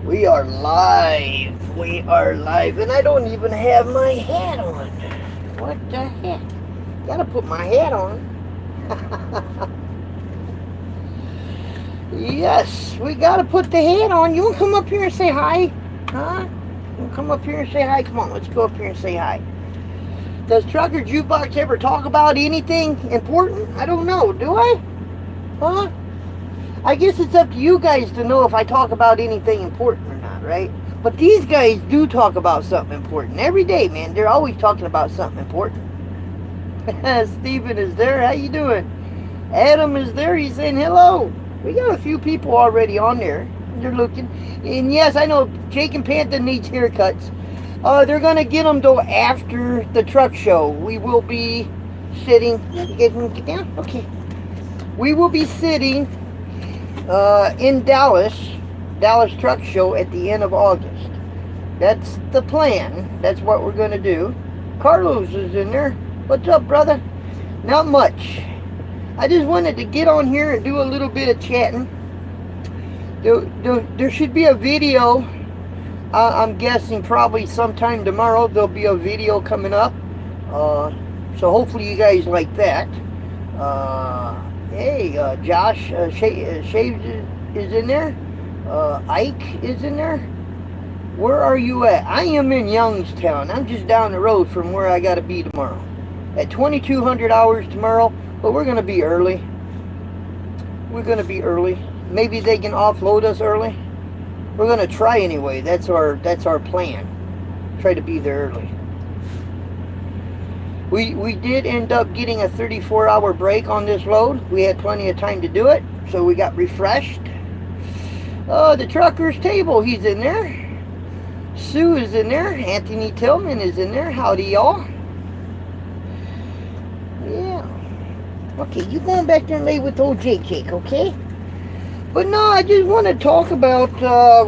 We are live. We are live. And I don't even have my hat on. What the heck? Gotta put my hat on. Yes, we gotta put the hat on. You wanna come up here and say hi? Huh? You wanna come up here and say hi? Come on, let's go up here and say hi. Does Trucker Jukebox ever talk about anything important? I don't know. Do I? Huh? I guess it's up to you guys to know if I talk about anything important or not, right? But these guys do talk about something important every day, man. They're always talking about something important. Steven is there. How you doing? Adam is there. He's saying hello. We got a few people already on there. They're looking. And yes, I know Jake and Panther needs haircuts. They're going to get them, though, after the truck show. We will be sitting... Get down? Okay. We will be sitting... in Dallas Truck Show at the end of August. That's the plan. That's what we're going to do. Carlos is in there. What's up, brother? Not much. I just wanted to get on here and do a little bit of chatting. There should be a video. I'm guessing probably sometime tomorrow there'll be a video coming up. So hopefully you guys like that. Hey, Josh Shaves is in there. Ike is in there. Where are you at? I am in Youngstown. I'm just down the road from where I got to be tomorrow. At 2200 hours tomorrow, but we're going to be early. We're going to be early. Maybe they can offload us early. We're going to try anyway. That's our plan. Try to be there early. We did end up getting a 34-hour break on this load. We had plenty of time to do it, so we got refreshed. The trucker's table, he's in there. Sue is in there. Anthony Tillman is in there. Howdy, y'all. Yeah. Okay, you going back there and lay with old J-Cake, okay? But no, I just want to talk about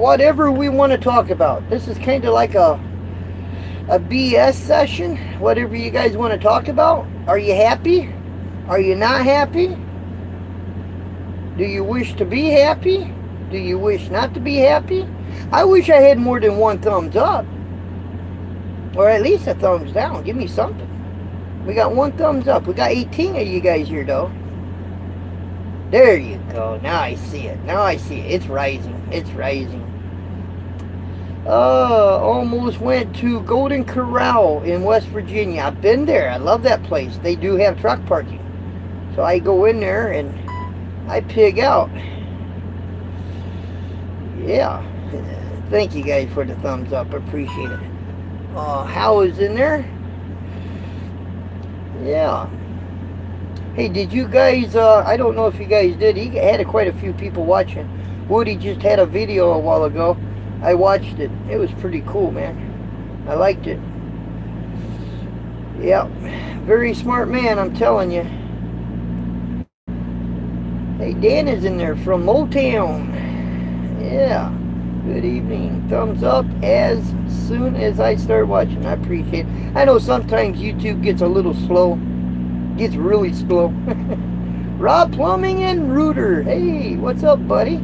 whatever we want to talk about. This is kind of like a BS session, whatever you guys want to talk about. Are you happy? Are you not happy? Do you wish to be happy? Do you wish not to be happy? I wish I had more than one thumbs up, or at least a thumbs down. Give me something. We got one thumbs up. We got 18 of you guys here, though. There you go. Now I see it. Now I see it. It's rising. It's rising. Almost went to Golden Corral in West Virginia. I've been there. I love that place. They do have truck parking. So I go in there and I pig out. Yeah. Thank you guys for the thumbs up. I appreciate it. Hal is in there. Yeah. Hey, did you guys, I don't know if you guys did. He had quite a few people watching. Woody just had a video a while ago. I watched it. It was pretty cool, man. I liked it. Yep. Very smart man, I'm telling you. Hey, Dan is in there from Motown. Yeah. Good evening. Thumbs up as soon as I start watching. I appreciate it. I know sometimes YouTube gets a little slow. Gets really slow. Rob Plumbing and Rooter. Hey, what's up, buddy?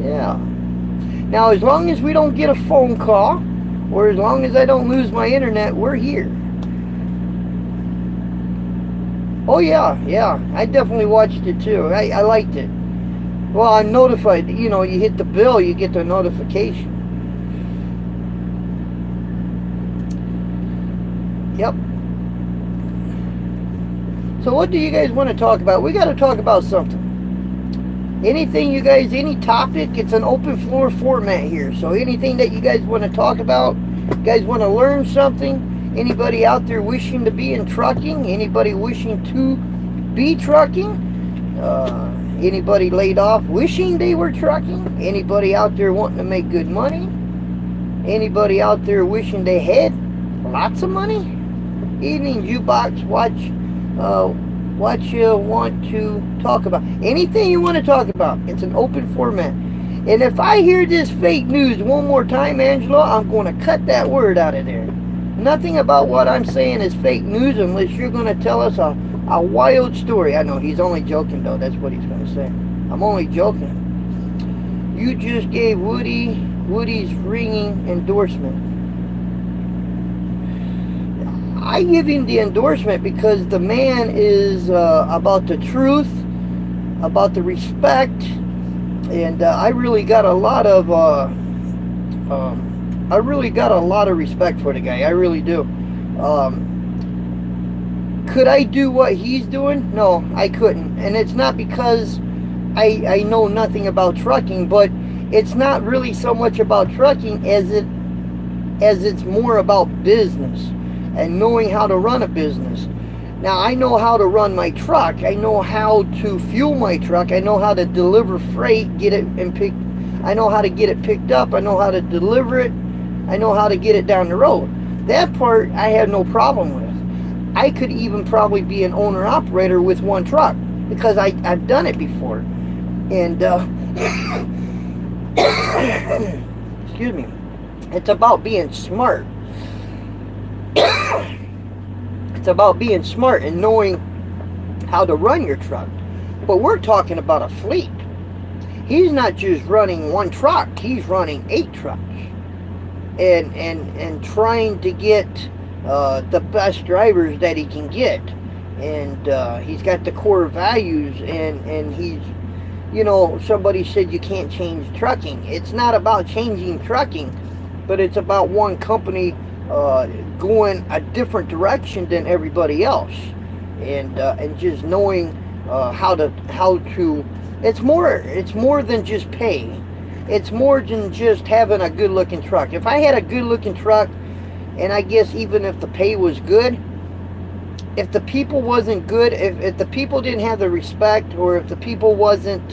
Yeah. Now, as long as we don't get a phone call, or as long as I don't lose my internet, we're here. Oh, yeah, yeah. I definitely watched it, too. I liked it. Well, I'm notified. You know, you hit the bell, you get the notification. Yep. So what do you guys want to talk about? We got to talk about something. Anything you guys, any topic, it's an open floor format here. So anything that you guys want to talk about, you guys want to learn something, anybody out there wishing to be in trucking, anybody wishing to be trucking, anybody laid off wishing they were trucking, anybody out there wanting to make good money, anybody out there wishing they had lots of money, evening jukebox, what you want to talk about. Anything you want to talk about. It's an open format. And if I hear this fake news one more time, Angela, I'm going to cut that word out of there. Nothing about what I'm saying is fake news unless you're going to tell us a wild story. I know he's only joking, though. That's what he's going to say. I'm only joking. You just gave Woody's ringing endorsement. I give him the endorsement because the man is about the truth, about the respect, and I really got a lot of respect for the guy. I really do. Could I do what he's doing? No, I couldn't. And it's not because I know nothing about trucking, but it's not really so much about trucking as it's more about business and knowing how to run a business. Now, I know how to run my truck. I know how to fuel my truck. I know how to deliver freight, I know how to get it picked up. I know how to deliver it. I know how to get it down the road. That part I have no problem with. I could even probably be an owner-operator with one truck because I've done it before. And, excuse me, it's about being smart. It's about being smart and knowing how to run your truck. But we're talking about a fleet. He's not just running one truck, he's running 8 trucks. And trying to get the best drivers that he can get. And he's got the core values, and he's, you know, somebody said you can't change trucking. It's not about changing trucking, but it's about one company going a different direction than everybody else, and just knowing how to it's more than just pay. It's more than just having a good looking truck. If I had a good looking truck, and I guess even if the pay was good, if the people wasn't good, if the people didn't have the respect, or if the people wasn't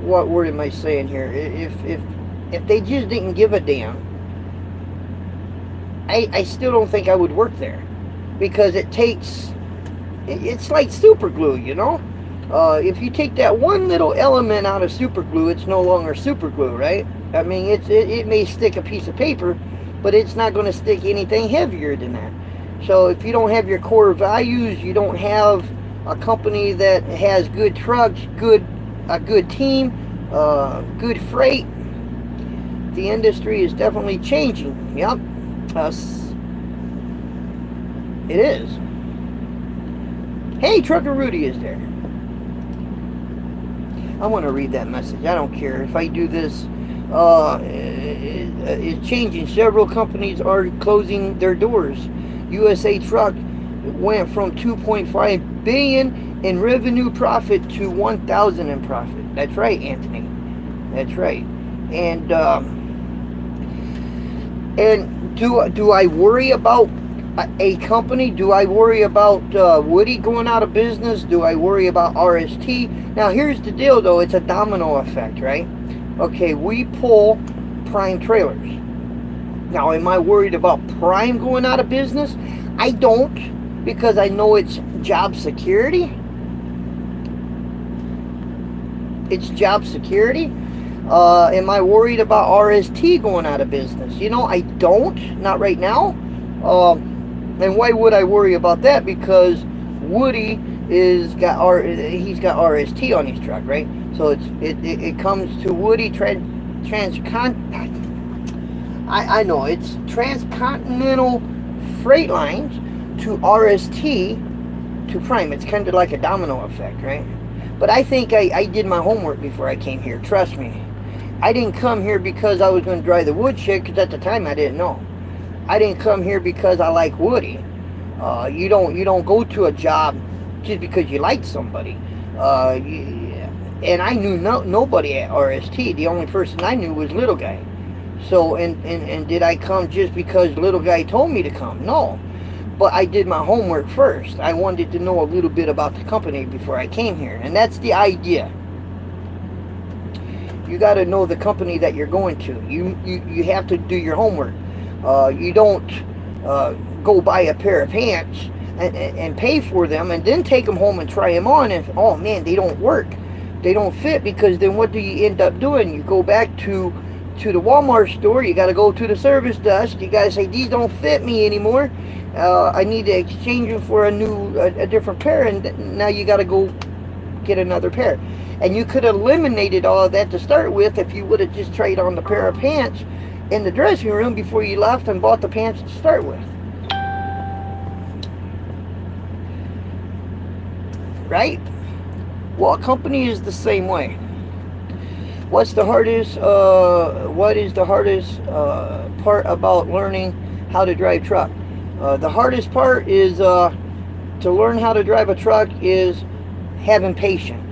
what word am I saying here, if they just didn't give a damn, I still don't think I would work there, because it's like super glue, you know. If you take that one little element out of super glue, it's no longer super glue, right? I mean, it may stick a piece of paper, but it's not going to stick anything heavier than that. So if you don't have your core values, you don't have a company that has good trucks, a good team, good freight, the industry is definitely changing. Yep. It is. Hey, Trucker Rudy is there. I want to read that message. I don't care if I do this. It's changing. Several companies are closing their doors. USA Truck went from 2.5 billion in revenue profit to 1,000 in profit. That's right, Anthony. That's right. And do I worry about a company? Do I worry about Woody going out of business? Do I worry about RST? Now, here's the deal, though. It's a domino effect, right? Okay, we pull Prime Trailers. Now, am I worried about Prime going out of business? I don't, because I know it's job security. It's job security. Am I worried about RST going out of business? You know, I don't. Not right now. And why would I worry about that? Because Woody he's got RST on his truck, right? So it comes to Woody I know it's transcontinental freight lines to RST to Prime. It's kind of like a domino effect, right? But I think I did my homework before I came here. Trust me. I didn't come here because I was going to drive the wood shed, because at the time I didn't know. I didn't come here because I like Woody. You don't go to a job just because you like somebody. And I knew nobody at RST. The only person I knew was Little Guy. So, and did I come just because Little Guy told me to come? No. But I did my homework first. I wanted to know a little bit about the company before I came here. And that's the idea. You got to know the company that you're going to. You have to do your homework. You don't go buy a pair of pants and pay for them and then take them home and try them on, and oh man, they don't work, they don't fit, because then what do you end up doing? You go back to the Walmart store, you got to go to the service desk, you got to say, these don't fit me anymore, I need to exchange them for a different pair, and now you got to go get another pair. And you could have eliminated all of that to start with if you would have just traded on the pair of pants in the dressing room before you left and bought the pants to start with. Right? Well, a company is the same way. What is the hardest part about learning how to drive truck? The hardest part is to learn how to drive a truck is having patience.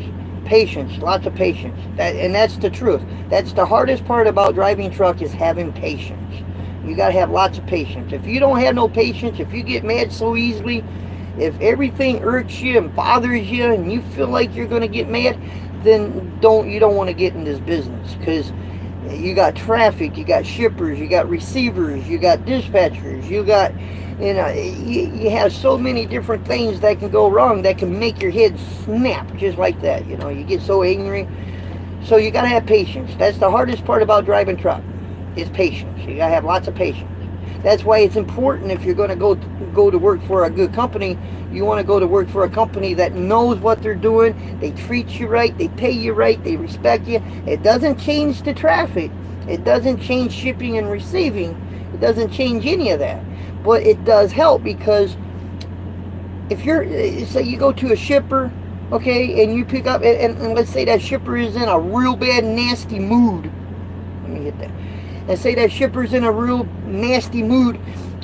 Patience, lots of patience. And that's the truth. That's the hardest part about driving truck is having patience. You got to have lots of patience. If you don't have no patience, if you get mad so easily, if everything irks you and bothers you and you feel like you're going to get mad, then you don't want to get in this business, because you got traffic, you got shippers, you got receivers, you got dispatchers, you got, you have so many different things that can go wrong that can make your head snap just like that. You get so angry. So you got to have patience. That's the hardest part about driving truck, is patience. You got to have lots of patience. That's why it's important, if you're going to go to work for a good company, you want to go to work for a company that knows what they're doing. They treat you right, they pay you right, they respect you. It doesn't change the traffic. It doesn't change shipping and receiving. It doesn't change any of that. But it does help, because if say you go to a shipper, okay, and you pick up, and let's say that shipper is in a real bad, nasty mood. Let me hit that. And say that shipper's in a real nasty mood,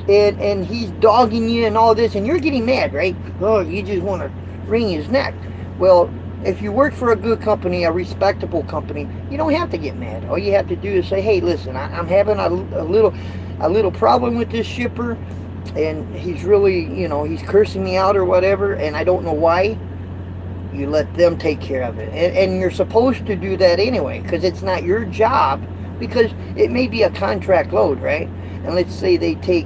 and he's dogging you and all this, and you're getting mad, right? Oh, you just want to wring his neck. Well, if you work for a good company, a respectable company, you don't have to get mad. All you have to do is say, hey, listen, I'm having a little problem with this shipper, and he's really, he's cursing me out or whatever, and I don't know why. You let them take care of it. And you're supposed to do that anyway, because it's not your job, because it may be a contract load, right? And let's say they take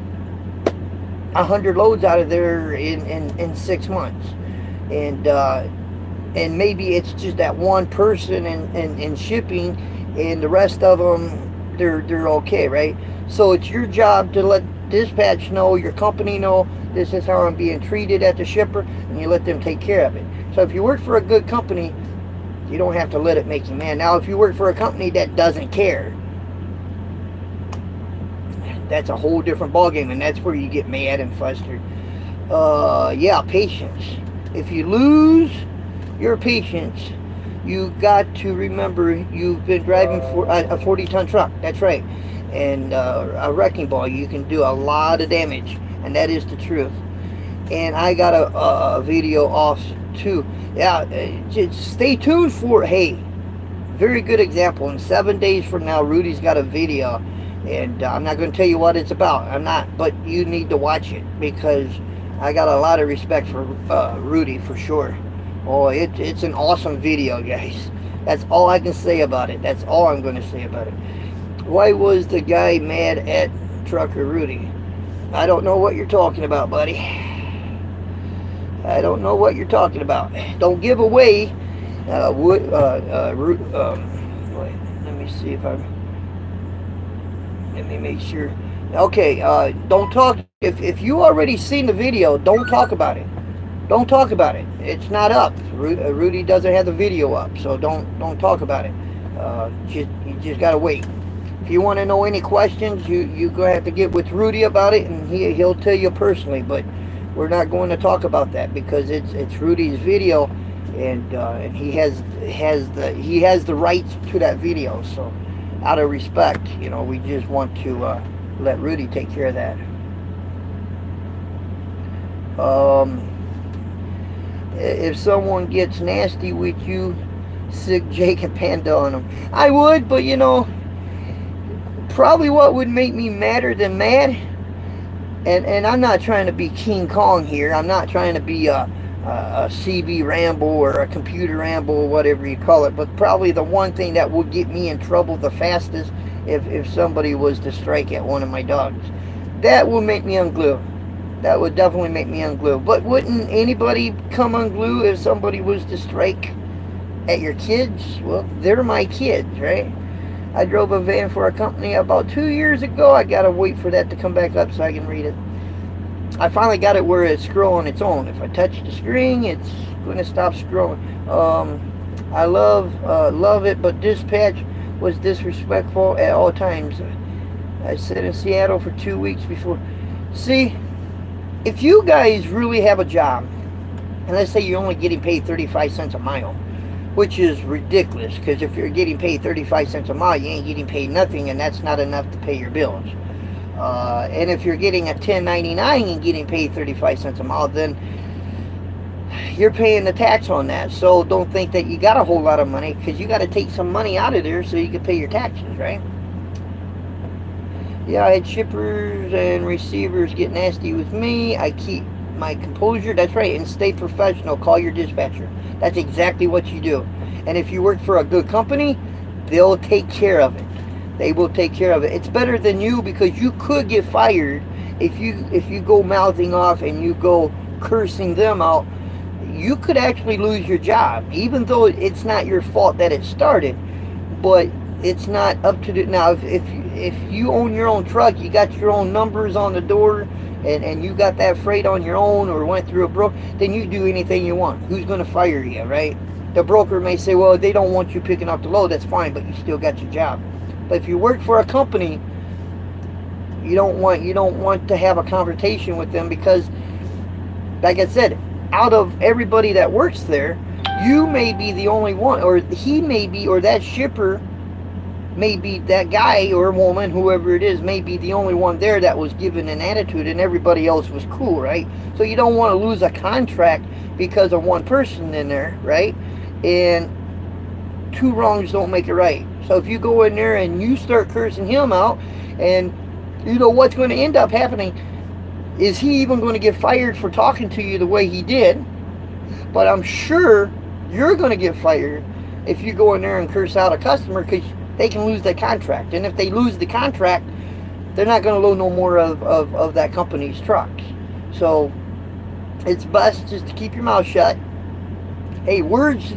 100 loads out of there in 6 months, and maybe it's just that one person in shipping, and the rest of them they're okay, right? So it's your job to let dispatch know, your company know, this is how I'm being treated at the shipper, and you let them take care of it. So if you work for a good company, you don't have to let it make you mad. Now, if you work for a company that doesn't care, that's a whole different ballgame, and that's where you get mad and flustered. Yeah, patience. If you lose your patience, you got to remember you've been driving for a 40-ton truck. That's right. And a wrecking ball, you can do a lot of damage, and that is the truth. And I got a video off too. Yeah, just stay tuned for it. Hey, very good example. In 7 days from now, Rudy's got a video. And I'm not going to tell you what it's about. I'm not. But you need to watch it, because I got a lot of respect for Rudy, for sure. Oh, it's an awesome video, guys. That's all I can say about it. That's all I'm going to say about it. Why was the guy mad at Trucker Rudy? I don't know what you're talking about, buddy. I don't know what you're talking about. Don't give away let me see if I'm... Let me make sure. Okay, don't talk. If you already seen the video, don't talk about it. Don't talk about it. It's not up. Rudy doesn't have the video up, so don't talk about it. You just gotta wait. If you want to know any questions, you gonna have to get with Rudy about it, and he'll tell you personally. But we're not going to talk about that, because it's Rudy's video, and he has the rights to that video. So, out of respect, we just want to let Rudy take care of that. If someone gets nasty with you, sick Jake and Panda on them. I would, but probably what would make me madder than mad, and I'm not trying to be King Kong here. I'm not trying to be a CB Rambo or a computer Rambo or whatever you call it, but probably the one thing that would get me in trouble the fastest, if somebody was to strike at one of my dogs. That would make me unglue. That would definitely make me unglue. But wouldn't anybody come unglue if somebody was to strike at your kids? Well, they're my kids, right? I drove a van for a company about 2 years ago. I gotta wait for that to come back up so I can read it. I finally got it where it's scroll on its own. If I touch the screen, it's going to stop scrolling. I love it, but dispatch was disrespectful at all times. I sat in Seattle for 2 weeks before. See, if you guys really have a job, and let's say you're only getting paid 35 cents a mile, which is ridiculous, because if you're getting paid 35 cents a mile, you ain't getting paid nothing, and that's not enough to pay your bills. And if you're getting a 1099 and getting paid 35 cents a mile, then you're paying the tax on that. So don't think that you got a whole lot of money, because you got to take some money out of there so you can pay your taxes, right? Yeah, I had shippers and receivers get nasty with me. I keep my composure. That's right. And stay professional. Call your dispatcher. That's exactly what you do. And if you work for a good company, they'll take care of it. They will take care of it. It's better than you, because you could get fired if you go mouthing off and you go cursing them out. You could actually lose your job, even though it's not your fault that it started. But it's not up to the, now if you own your own truck, you got your own numbers on the door, and you got that freight on your own, or went through a broker, then you do anything you want. Who's going to fire you, right? The broker may say, well, they don't want you picking up the load. That's fine, but you still got your job. But if you work for a company, you don't want to have a confrontation with them, because, like I said, out of everybody that works there, you may be the only one, or he may be, or that shipper may be, that guy or woman, whoever it is, may be the only one there that was given an attitude, and everybody else was cool, right? So you don't want to lose a contract because of one person in there, right? And two wrongs don't make it right. So if you go in there and you start cursing him out, and you know what's going to end up happening is he even going to get fired for talking to you the way he did. But I'm sure you're going to get fired if you go in there and curse out a customer, because they can lose their contract. And if they lose the contract, they're not going to load no more of that company's trucks. So it's best just to keep your mouth shut. Hey, words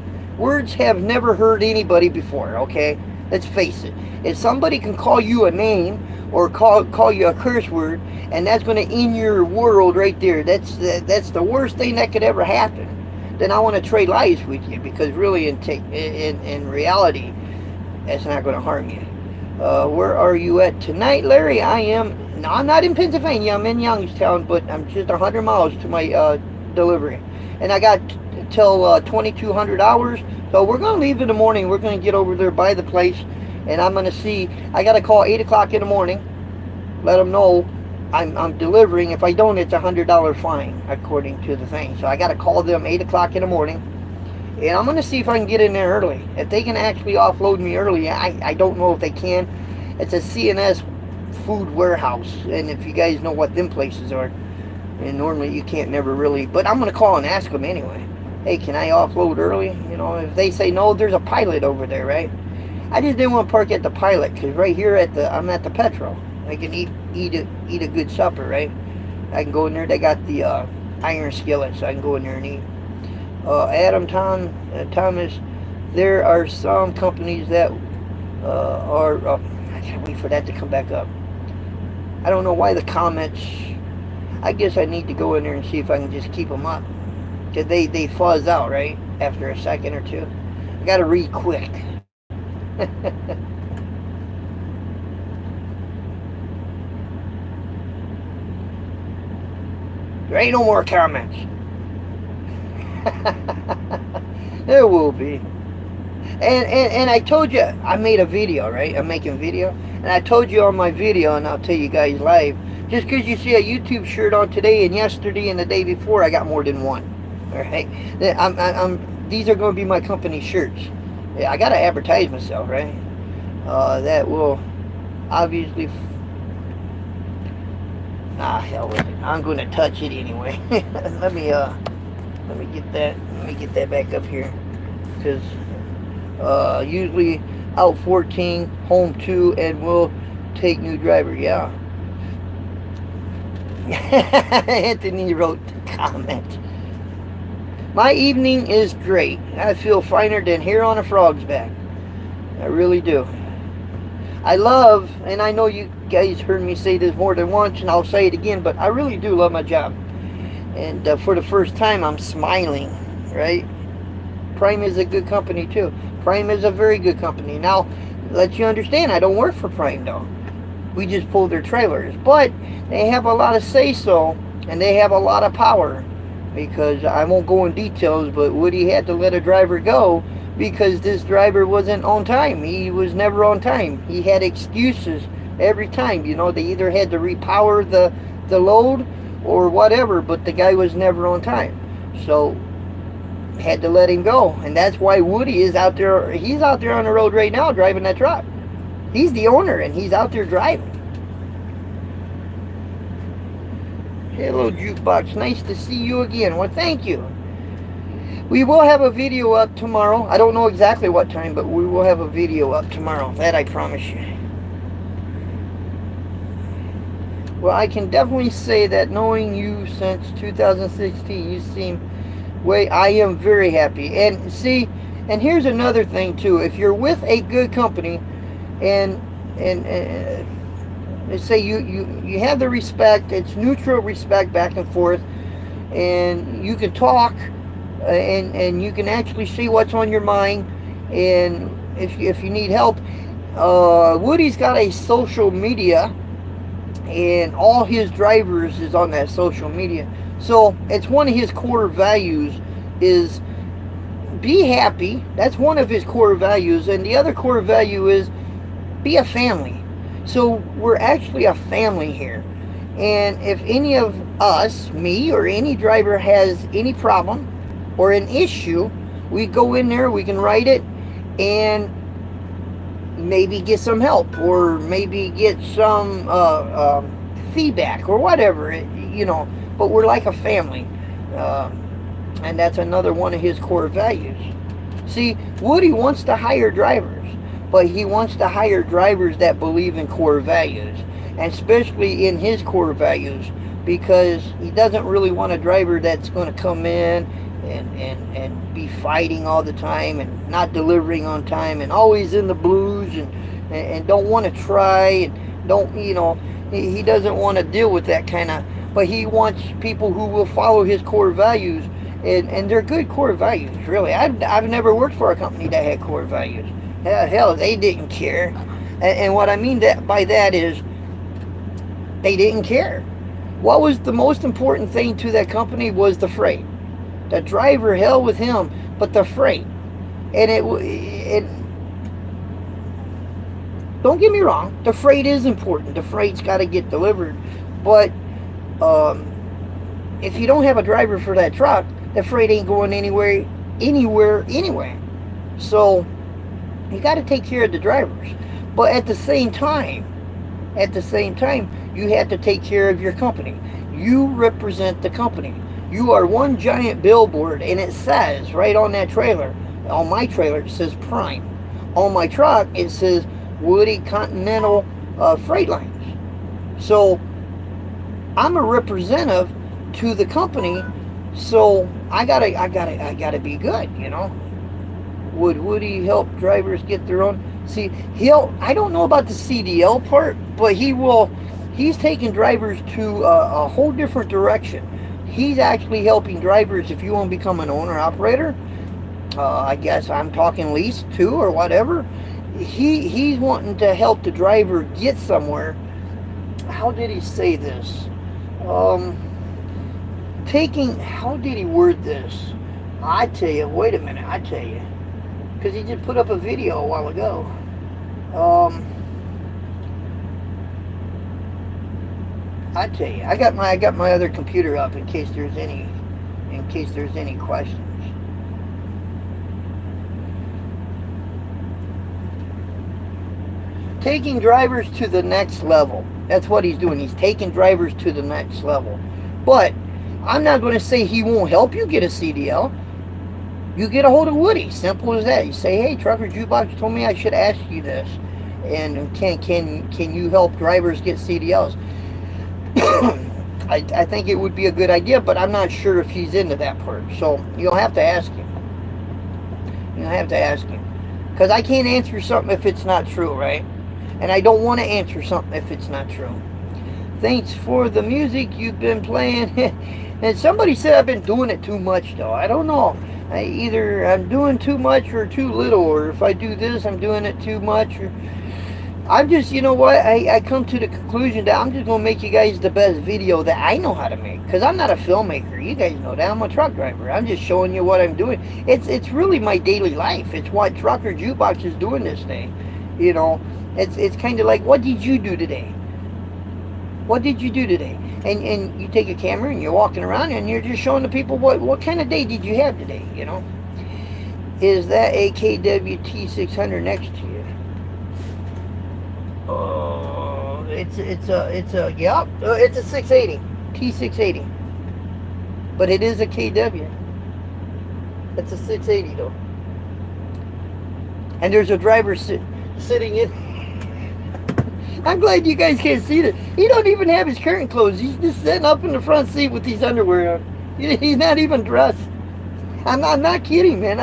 have never hurt anybody before, okay? Let's face it. If somebody can call you a name or call you a curse word, and that's going to end your world right there, that's the worst thing that could ever happen, then I want to trade lives with you, because really in reality, that's not going to harm you. Where are you at tonight, Larry? I'm not in Pennsylvania. I'm in Youngstown, but I'm just 100 miles to my delivery. And I got till 2,200 hours. So we're going to leave in the morning. We're going to get over there by the place, and I'm going to see. I got to call 8 o'clock in the morning, let them know I'm delivering. If I don't, it's $100 fine, according to the thing. So I got to call them 8 o'clock in the morning, and I'm going to see if I can get in there early. If they can actually offload me early, I don't know if they can. It's a CNS food warehouse, and if you guys know what them places are, and normally you can't never really, but I'm going to call and ask them anyway. Hey, can I offload early? You know, if they say no, there's a Pilot over there, right? I just didn't want to park at the Pilot, because right here I'm at the Petro. I can eat a good supper, right? I can go in there. They got the iron skillet, so I can go in there and eat. Adam Thomas, there are some companies that are. I can't wait for that to come back up. I don't know why the comments. I guess I need to go in there and see if I can just keep them up, because they fuzz out right after a second or two. I gotta read quick. There ain't no more comments. There will be. And I told you I made a video, right? I'm making video, and I told you on my video, and I'll tell you guys live. Just because you see a YouTube shirt on today and yesterday and the day before, I got more than one. All right. These are going to be my company shirts. Yeah, I got to advertise myself, right? That will obviously. Hell with it. I'm going to touch it anyway. Let me get that. Let me get that back up here, because usually out 14, home 2, and we'll take new driver. Yeah. Anthony wrote the comment. My evening is great. I feel finer than hair on a frog's back. I really do. I love, and I know you guys heard me say this more than once, and I'll say it again, but I really do love my job. And for the first time, I'm smiling, right? Prime is a good company too. Prime is a very good company. Now, let you understand, I don't work for Prime though. We just pull their trailers. But they have a lot of say-so, and they have a lot of power. Because I won't go in details, but Woody had to let a driver go because this driver wasn't on time. He was never on time. He had excuses every time. You know, they either had to repower the load or whatever, but the guy was never on time. So had to let him go. And that's why Woody is out there. He's out there on the road right now driving that truck. He's the owner and he's out there driving. Hello, Jukebox. Nice to see you again. Well, thank you. We will have a video up tomorrow. I don't know exactly what time, but we will have a video up tomorrow. That I promise you. Well, I can definitely say that knowing you since 2016, you seem I am very happy. And see, and here's another thing too. If you're with a good company and say you have the respect, it's neutral respect back and forth, and you can talk and you can actually see what's on your mind, and if you need help, Woody's got a social media, and all his drivers is on that social media. So it's one of his core values is be happy. That's one of his core values, and the other core value is be a family. So we're actually a family here. And if any of us, me or any driver, has any problem or an issue, we go in there, we can write it, and maybe get some help, or maybe get some feedback or whatever, you know. But we're like a family. And that's another one of his core values. See, Woody wants to hire drivers, but he wants to hire drivers that believe in core values, and especially in his core values, because he doesn't really want a driver that's going to come in and be fighting all the time and not delivering on time and always in the blues and don't want to try and don't, you know, he doesn't want to deal with that kind of, but he wants people who will follow his core values, and they're good core values, really. I've never worked for a company that had core values. Hell, they didn't care. And what I mean by that is they didn't care. What was the most important thing to that company was the freight. The driver, hell with him, but the freight. And it don't get me wrong, the freight is important. The freight's got to get delivered. But if you don't have a driver for that truck, the freight ain't going anywhere anyway. So you got to take care of the drivers. But at the same time, you have to take care of your company. You represent the company. You are one giant billboard, and it says right on that trailer, on my trailer, it says Prime. On my truck, it says Woody Continental Freightlines. So I'm a representative to the company, so I gotta be good, you know. Would Woody help drivers get their own? See, I don't know about the CDL part, but he's taking drivers to a whole different direction. He's actually helping drivers if you want to become an owner-operator. I guess I'm talking lease too or whatever. He's wanting to help the driver get somewhere. How did he say this? How did he word this? I tell you, wait a minute, I tell you. Because he just put up a video a while ago. I tell you, I got my other computer up in case there's any questions. Taking drivers to the next level. That's what he's doing. He's taking drivers to the next level. But I'm not going to say he won't help you get a CDL. You get a hold of Woody. Simple as that. You say, hey, Trucker Jukebox told me I should ask you this. And can you help drivers get CDLs? I think it would be a good idea, but I'm not sure if he's into that part. So you'll have to ask him. You'll have to ask him. Because I can't answer something if it's not true, right? And I don't want to answer something if it's not true. Thanks for the music you've been playing. And somebody said I've been doing it too much, though. I don't know. Either I'm doing too much or too little, or if I do this, I'm doing it too much. Or I'm just, you know what? I come to the conclusion that I'm just gonna make you guys the best video that I know how to make. Cause I'm not a filmmaker. You guys know that. I'm a truck driver. I'm just showing you what I'm doing. It's really my daily life. It's why Trucker Jukebox is doing this thing. You know, it's kind of like, what did you do today? What did you do today? And you take a camera and you're walking around and you're just showing the people what kind of day did you have today, you know? Is that a KW T600 next to you? Oh, it's a 680, T680. But it is a KW. It's a 680 though. And there's a driver sitting in. I'm glad you guys can't see that. He don't even have his curtain closed. He's just sitting up in the front seat with his underwear on. He's not even dressed. I'm not kidding, man.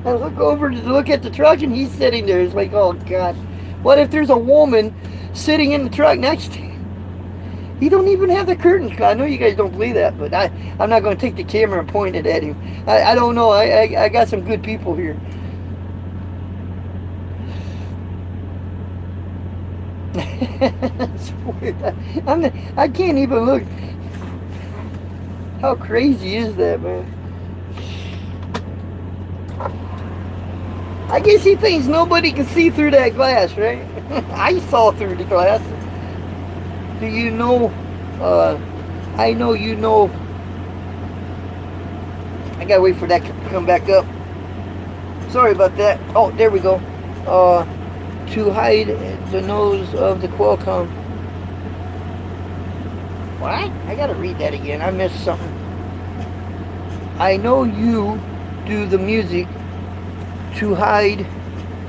I look over to look at the truck and he's sitting there. It's like, oh God. What if there's a woman sitting in the truck next to him? He don't even have the curtains. I know you guys don't believe that, but I'm not going to take the camera and point it at him. I don't know. I got some good people here. It's weird. I can't even look. How crazy is that, man? I guess he thinks nobody can see through that glass, right? I saw through the glass. Do you know? I know you know. I gotta wait for that to come back up. Sorry about that. Oh, there we go. To hide the nose of the Qualcomm. What? I gotta read that again. I missed something. I know you do the music to hide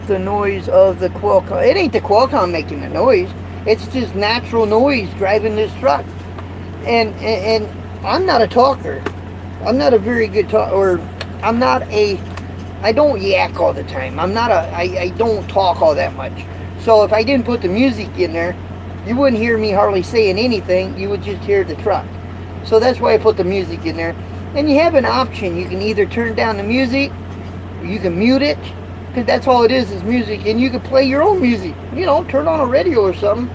the noise of the Qualcomm. It ain't the Qualcomm making the noise. It's just natural noise driving this truck. And I'm not a talker. I'm not a very good talker. Or I'm not a... I don't yak all the time. I don't talk all that much. So if I didn't put the music in there, you wouldn't hear me hardly saying anything. You would just hear the truck. So that's why I put the music in there. And you have an option. You can either turn down the music, or you can mute it, because that's all it is music. And you can play your own music. You know, turn on a radio or something.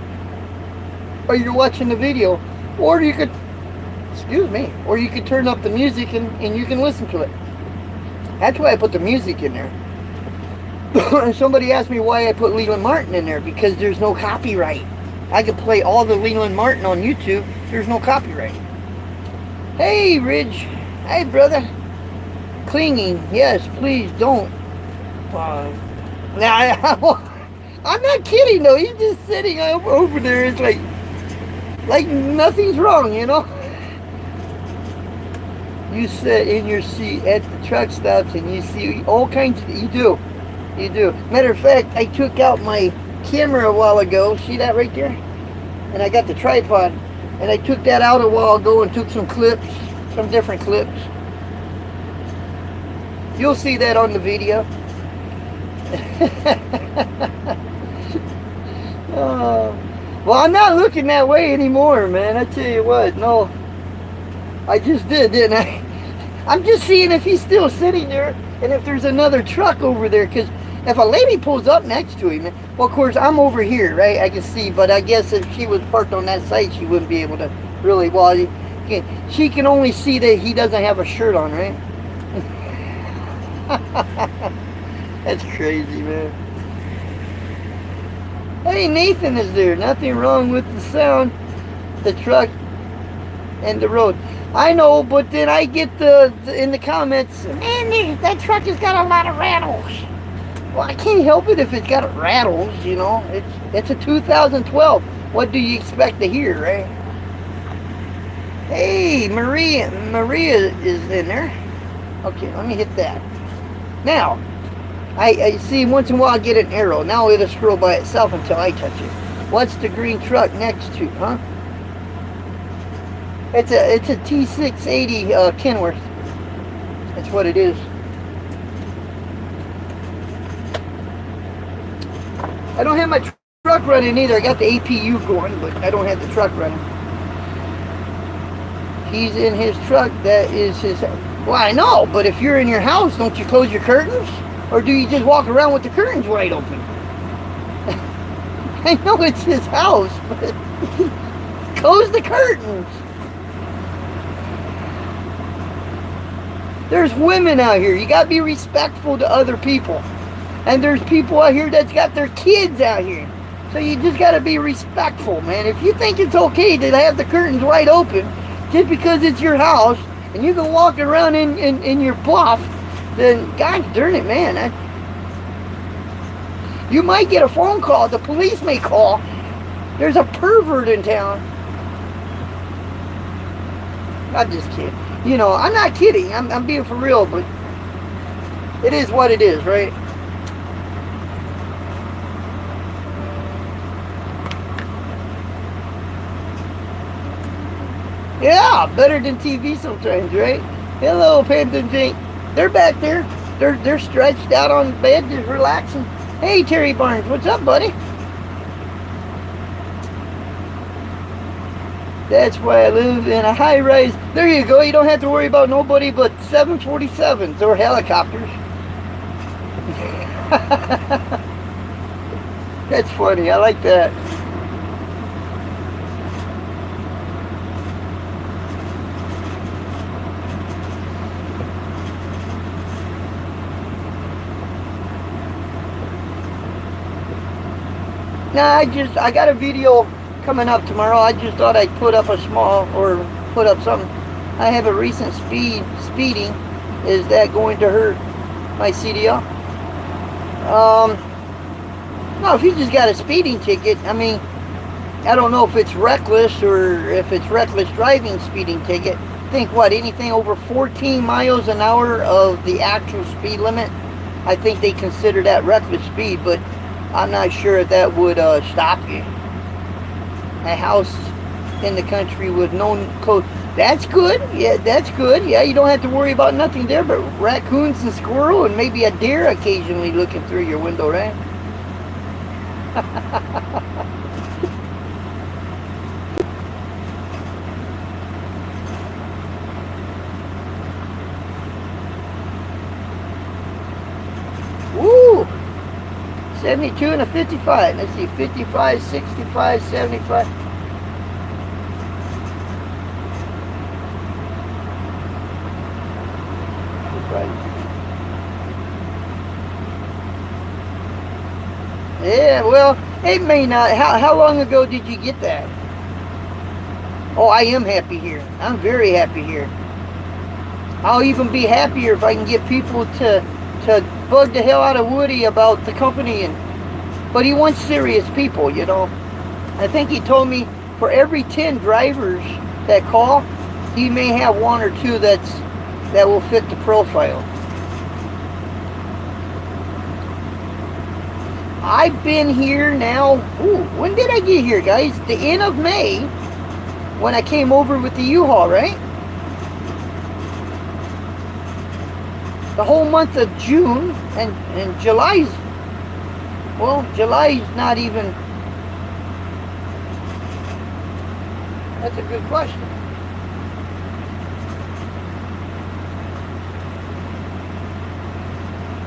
Or you're watching the video. Or you could, excuse me, or you could turn up the music and you can listen to it. That's why I put the music in there. And somebody asked me why I put Leland Martin in there. Because there's no copyright. I could play all the Leland Martin on YouTube. There's no copyright. Hey, Ridge. Hey, brother. Clinging. Yes, please don't. Now, I'm not kidding, though. He's just sitting over there. It's like nothing's wrong, you know? You sit in your seat at the truck stops and you see all kinds of... You do. Matter of fact, I took out my camera a while ago. See that right there? And I got the tripod. And I took that out a while ago and took some clips. Some different clips. You'll see that on the video. Well, I'm not looking that way anymore, man. I tell you what. No. I just did, didn't I? I'm just seeing if he's still sitting there and if there's another truck over there. Because if a lady pulls up next to him, well, of course, I'm over here, right? I can see, but I guess if she was parked on that side, she wouldn't be able to really, well, she can only see that he doesn't have a shirt on, right? That's crazy, man. Hey, Nathan is there. Nothing wrong with the sound, the truck, and the road. I know, but then I get in the comments, man, that truck has got a lot of rattles. Well, I can't help it if it's got rattles, you know. It's a 2012. What do you expect to hear, right? Hey, Maria is in there. Okay, let me hit that. Now, I see once in a while I get an arrow. Now it'll scroll by itself until I touch it. What's the green truck next to, huh? It's a T680 Kenworth. That's what it is. I don't have my truck running either. I got the APU going, but I don't have the truck running. He's in his truck. That is his Well, I know, but if you're in your house, don't you close your curtains? Or do you just walk around with the curtains wide open? I know it's his house, but close the curtains. There's women out here. You gotta be respectful to other people. And there's people out here that's got their kids out here. So you just gotta be respectful, man. If you think it's okay to have the curtains wide open just because it's your house and you can walk around in your bluff, then God darn it, man. You might get a phone call. The police may call. There's a pervert in town. I'm just kidding. You know, I'm not kidding. I'm being for real, but it is what it is, right? Yeah, better than TV sometimes, right? Hello, Phantom Jake. They're back there. They're stretched out on the bed, just relaxing. Hey, Terry Barnes, what's up, buddy? That's why I live in a high-rise. There you go. You don't have to worry about nobody but 747s or helicopters. That's funny. I like that. Nah, I got a video coming up tomorrow. I just thought I'd put up a small, or put up something. I have a recent speeding. Is that going to hurt my CDL? No, if you just got a speeding ticket, I mean, I don't know if it's reckless or if it's reckless driving speeding ticket. I think what, anything over 14 miles an hour of the actual speed limit, I think they consider that reckless speed, but I'm not sure if that would stop you. A house in the country with no code. That's good. Yeah, that's good. Yeah, you don't have to worry about nothing there but raccoons and squirrel and maybe a deer occasionally looking through your window, right? Woo! 72 and a 55. Let's see, 55, 65, 75. Yeah, well, it may not. How long ago did you get that? Oh, I am happy here. I'm very happy here. I'll even be happier if I can get people to bug the hell out of Woody about the company, but he wants serious people, you know. I think he told me for every 10 drivers that call, he may have one or two that will fit the profile. I've been here now, when did I get here, guys? The end of May, when I came over with the U-Haul, right? The whole month of June and July's, well, July's not even, that's a good question.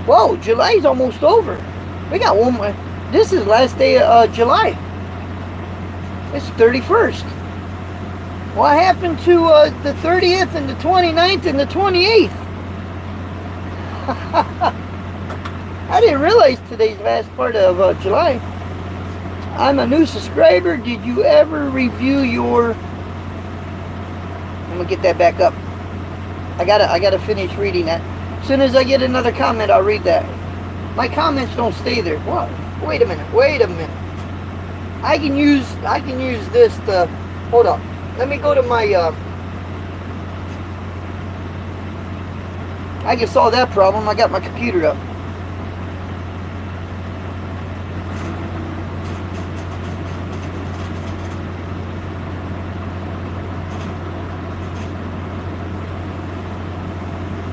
Whoa, July's almost over. We got one more. This is last day of July. It's 31st. What happened to the 30th and the 29th and the 28th? I didn't realize today's last part of July. I'm a new subscriber. Did you ever review your... I'm gonna get that back up. I gotta finish reading that. As soon as I get another comment, I'll read that. My comments don't stay there. What? Wait a minute. I can use this to... Hold up. Let me go to my... I just solved that problem. I got my computer up.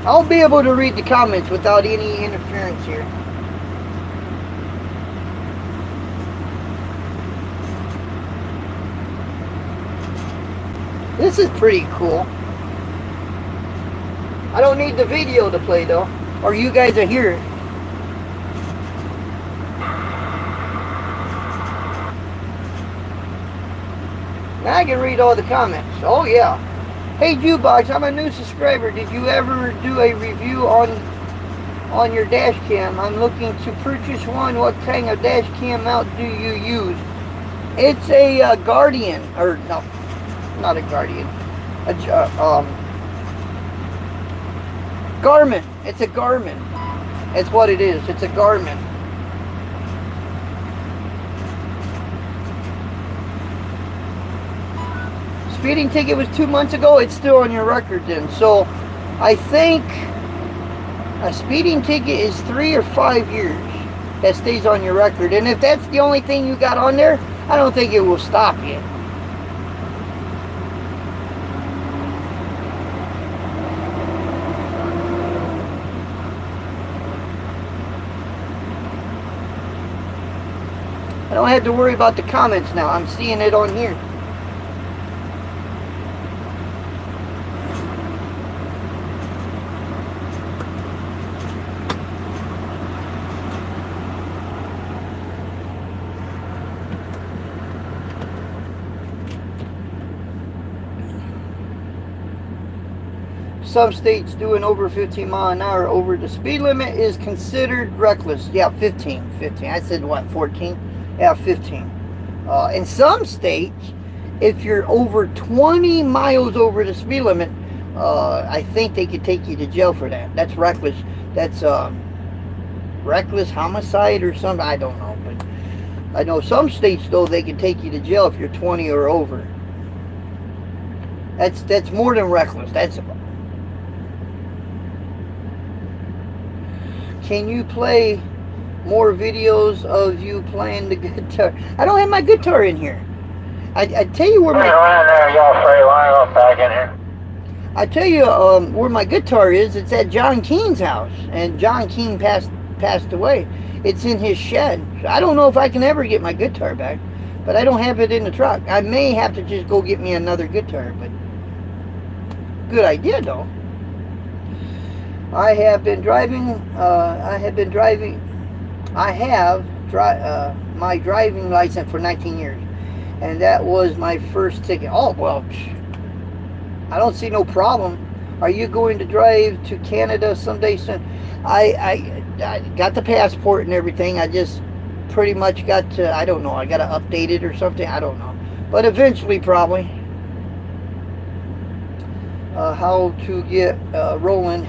I'll be able to read the comments without any interference here. This is pretty cool. I don't need the video to play though, or you guys are here. Now I can read all the comments. Oh yeah. Hey Jukebox, I'm a new subscriber. Did you ever do a review on your dash cam? I'm looking to purchase one. What kind of dash cam mount do you use? It's a Guardian, or no, not a Guardian. Garmin. It's a Garmin. It's what it is. It's a Garmin. Speeding ticket was 2 months ago. It's still on your record then. So I think a speeding ticket is 3 or 5 years that stays on your record. And if that's the only thing you got on there, I don't think it will stop you. I don't have to worry about the comments now. I'm seeing it on here. Some states doing over 15 miles an hour over the speed limit is considered reckless. Yeah, 15. I said what, 14? Yeah, 15. In some states, if you're over 20 miles over the speed limit, I think they could take you to jail for that. That's reckless. That's reckless homicide or something. I don't know. But I know some states, though, they can take you to jail if you're 20 or over. That's more than reckless. Can you play more videos of you playing the guitar? I don't have my guitar in here. I tell you where my... back in here. I tell you where my guitar is. It's at John Keene's house. And John Keene passed away. It's in his shed. I don't know if I can ever get my guitar back. But I don't have it in the truck. I may have to just go get me another guitar. But good idea, though. I have my driving license for 19 years, and that was my first ticket. Oh well, I don't see no problem. Are you going to drive to Canada someday soon? I got the passport and everything. I just pretty much got to, I don't know, I got to update it or something. I don't know, but eventually probably. How to get rolling?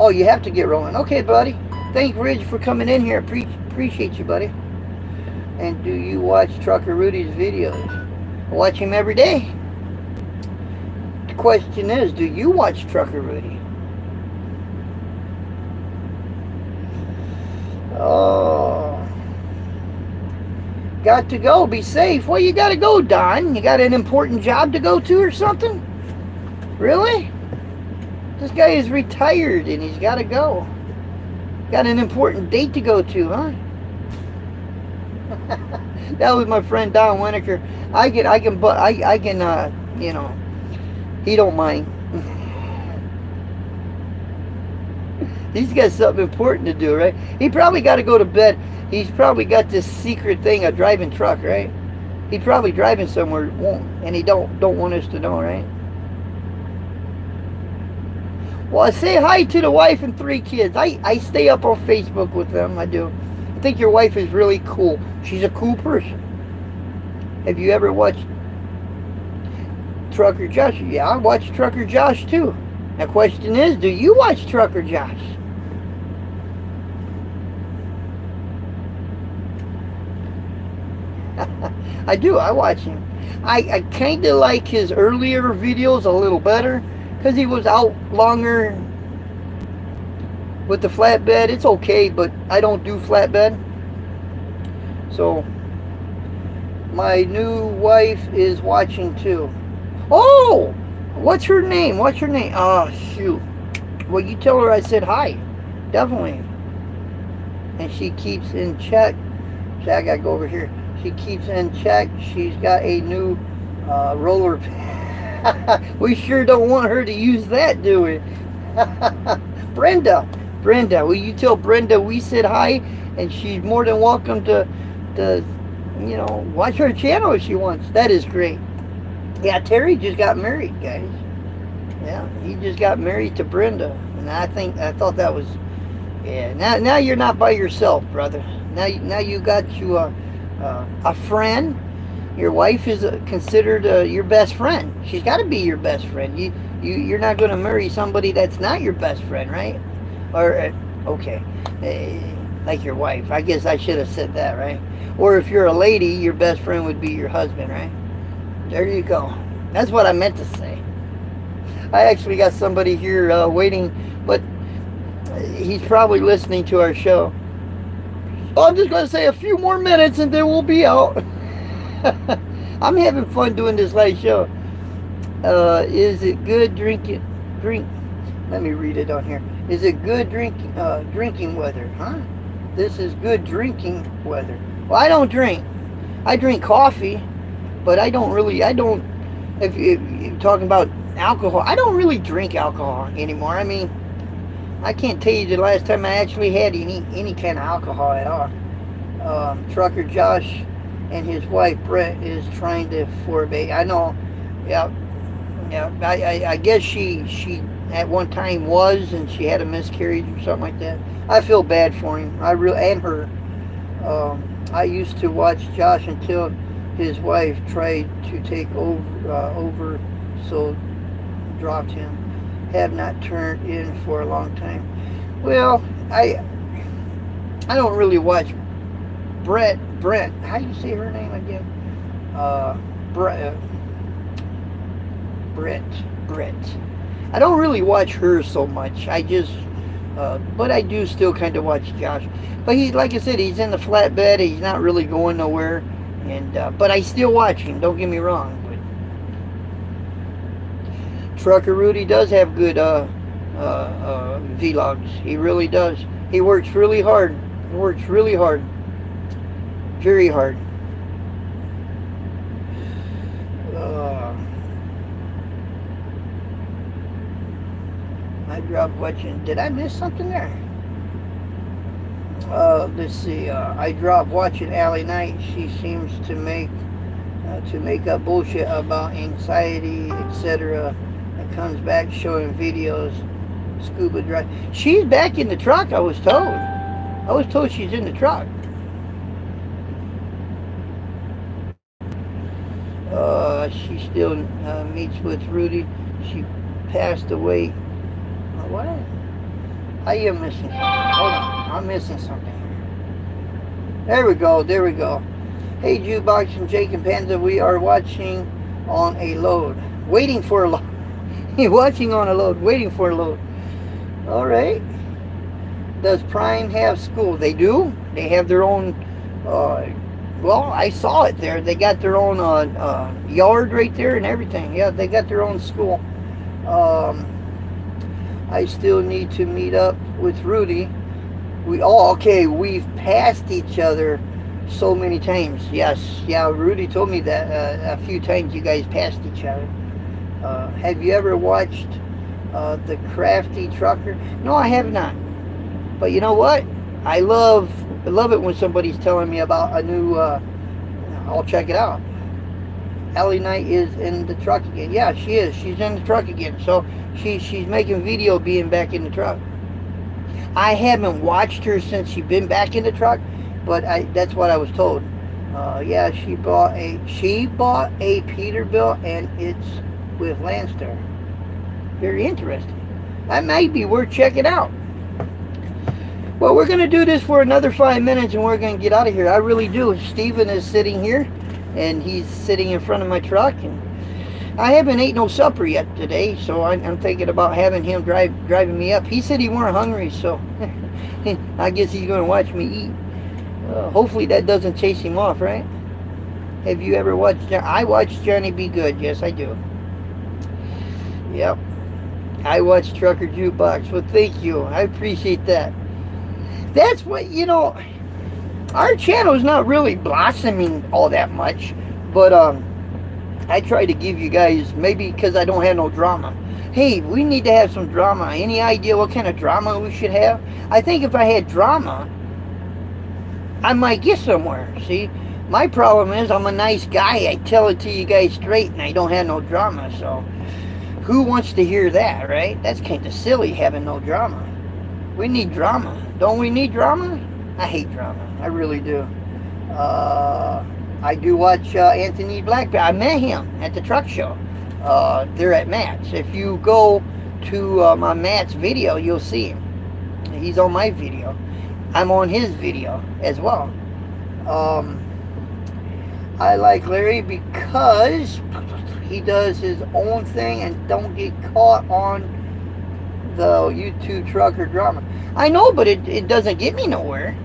Oh, you have to get rolling. Okay, buddy. Thank Ridge for coming in here. Appreciate you, buddy. And do you watch Trucker Rudy's videos? I watch him every day. The question is, do you watch Trucker Rudy? Oh. Got to go. Be safe. Well, you got to go, Don. You got an important job to go to or something? Really? This guy is retired and he's got to go. Got an important date to go to, huh? That was my friend Don Winokur. I can, you know, he don't mind. He's got something important to do, right? He probably got to go to bed. He's probably got this secret thing of driving truck, right? He's probably driving somewhere, and he don't want us to know, right? Well, I say hi to the wife and 3 kids. I stay up on Facebook with them. I do. I think your wife is really cool. She's a cool person. Have you ever watched Trucker Josh? Yeah, I watch Trucker Josh too. The question is, do you watch Trucker Josh? I do. I watch him. I kind of like his earlier videos a little better. Because he was out longer with the flatbed. It's okay, but I don't do flatbed. So, my new wife is watching too. Oh! What's her name? Oh, shoot. Well, you tell her I said hi. Definitely. And she keeps in check. See, I gotta go over here. She keeps in check. She's got a new roller. We sure don't want her to use that, do we? Brenda, will you tell Brenda we said hi, and she's more than welcome to watch her channel if she wants. That is great. Yeah, Terry just got married, guys. Yeah, he just got married to Brenda, and I thought that was, yeah. Now you're not by yourself, brother. Now you got you a friend. Your wife is considered your best friend. She's got to be your best friend. You're not going to marry somebody that's not your best friend, right? Or okay, like your wife. I guess I should have said that, right? Or if you're a lady, your best friend would be your husband, right? There you go. That's what I meant to say. I actually got somebody here waiting, but he's probably listening to our show. So I'm just going to say a few more minutes and then we'll be out. I'm having fun doing this live show. Is it good drink? Let me read it on here. Is it good drinking weather? Huh? This is good drinking weather. Well, I don't drink. I drink coffee, but I don't. If you're talking about alcohol, I don't really drink alcohol anymore. I mean, I can't tell you the last time I actually had any kind of alcohol at all. Trucker Josh and his wife Brett is trying to forbade. I know. Yeah. I guess she at one time was, and she had a miscarriage or something like that. I feel bad for him. I really, and her. I used to watch Josh until his wife tried to take over, so dropped him. Have not turned in for a long time. Well, I don't really watch Brett. How do you say her name again? Brett. I don't really watch her so much. I just, but I do still kind of watch Josh. But he, like I said, he's in the flatbed. He's not really going nowhere. And but I still watch him. Don't get me wrong. But Trucker Rudy does have good vlogs. He really does. He works really hard. Very hard. I dropped watching. Did I miss something there? Let's see. I dropped watching Allie Knight. She seems to make up bullshit about anxiety, etc. And comes back showing videos. Scuba drive. She's back in the truck. I was told she's in the truck. She still meets with Rudy. She passed away. What? I am missing something. Hold on. I'm missing something. There we go. Hey, Jukebox and Jake and Panda, we are watching on a load. Waiting for a load. Watching on a load. Waiting for a load. Alright. Does Prime have school? They do. They have their own... well, I saw it there. They got their own yard right there and everything. Yeah, they got their own school. I still need to meet up with Rudy. We've passed each other so many times. Yes, yeah, Rudy told me that a few times you guys passed each other. Have you ever watched The Crafty Trucker? No, I have not. But you know what? I love it when somebody's telling me about a new, I'll check it out. Allie Knight is in the truck again. Yeah, she is. She's in the truck again. So she's making video being back in the truck. I haven't watched her since she's been back in the truck, but that's what I was told. Yeah, she bought a Peterbilt and it's with Landstar. Very interesting. That might be worth checking out. Well, we're going to do this for another 5 minutes and we're going to get out of here. I really do. Steven is sitting here and he's sitting in front of my truck. And I haven't ate no supper yet today, so I'm thinking about having him driving me up. He said he weren't hungry, so I guess he's going to watch me eat. Hopefully that doesn't chase him off, right? Have you ever watched... I watch Johnny Be Good. Yes, I do. Yep. I watch Trucker Jukebox. Well, thank you. I appreciate that. That's what, our channel is not really blossoming all that much, but I try to give you guys, maybe because I don't have no drama, Hey, we need to have some drama. Any idea what kind of drama we should have? I think if I had drama, I might get somewhere. See, my problem is I'm a nice guy. I tell it to you guys straight, and I don't have no drama. So, who wants to hear that, right? That's kind of silly having no drama. We need drama. Don't we need drama? I hate drama. I really do. I do watch Anthony Blackbeard. I met him at the truck show. They're at Matt's. If you go to my Matt's video, you'll see him. He's on my video. I'm on his video as well. I like Larry because he does his own thing and don't get caught on the YouTube trucker drama. I know, but it doesn't get me nowhere.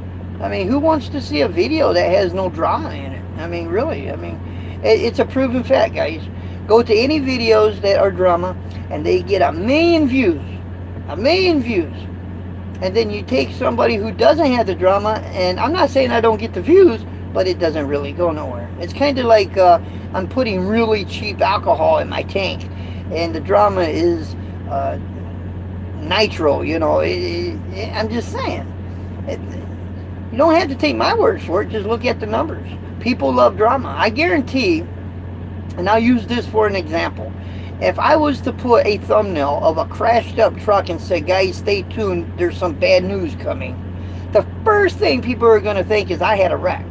I mean, who wants to see a video that has no drama in it? I mean, really. I mean, it's a proven fact, guys. Go to any videos that are drama, and they get 1 million views. 1 million views. And then you take somebody who doesn't have the drama, and I'm not saying I don't get the views, but it doesn't really go nowhere. It's kind of like I'm putting really cheap alcohol in my tank, and the drama is nitro, you know. I'm just saying. You don't have to take my word for it. Just look at the numbers. People love drama. I guarantee, and I'll use this for an example. If I was to put a thumbnail of a crashed up truck and say, guys, stay tuned, there's some bad news coming, the first thing people are going to think is I had a wreck.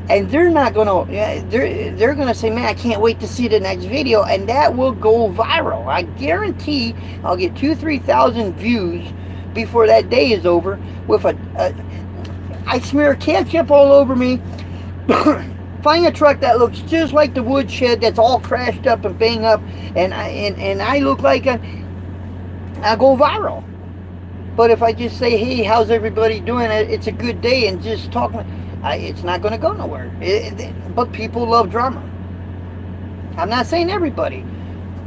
And they're not going to, they're going to say, man, I can't wait to see the next video. And that will go viral. I guarantee I'll get 2,000-3,000 views before that day is over with I smear ketchup all over me. Find a truck that looks just like the woodshed that's all crashed up and banged up, and I look like I go viral. But if I just say, hey, how's everybody doing? It's a good day, and just talk, it's not going to go nowhere. But people love drama. I'm not saying everybody,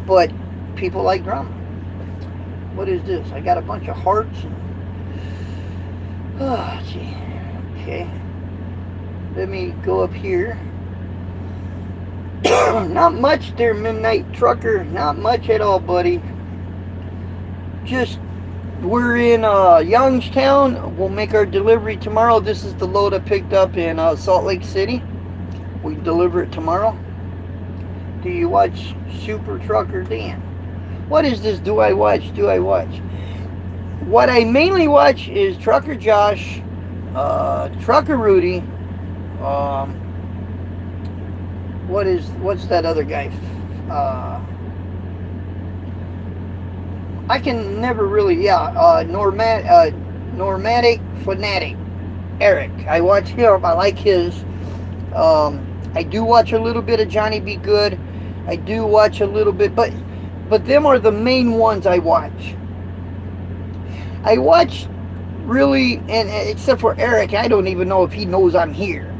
but people like drama. What is this? I got a bunch of hearts. Oh, gee. Okay. Let me go up here. Not much there, Midnight Trucker. Not much at all, buddy. Just, we're in Youngstown. We'll make our delivery tomorrow. This is the load I picked up in Salt Lake City. We deliver it tomorrow. Do you watch Super Trucker Dan? What is this? Do I watch? What I mainly watch is Trucker Josh, Trucker Rudy, what's that other guy? I can never really, Normatic Fanatic, Eric. I watch him. I like his. I do watch a little bit of Johnny Be Good. I do watch a little bit, but them are the main ones I watch. I watch really, and except for Eric, I don't even know if he knows I'm here.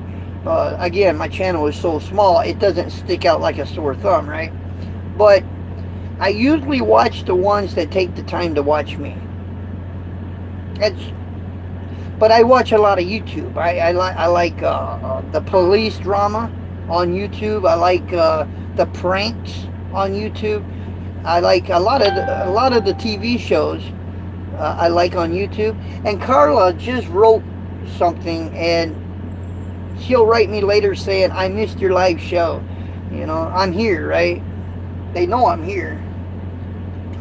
Again, my channel is so small, it doesn't stick out like a sore thumb, right? But I usually watch the ones that take the time to watch me. But I watch a lot of YouTube. I like the police drama on YouTube. I like the pranks on YouTube. I like a lot of the TV shows. I like on YouTube. And Carla just wrote something, and she'll write me later saying, I missed your live show. You know, I'm here, right? They know I'm here.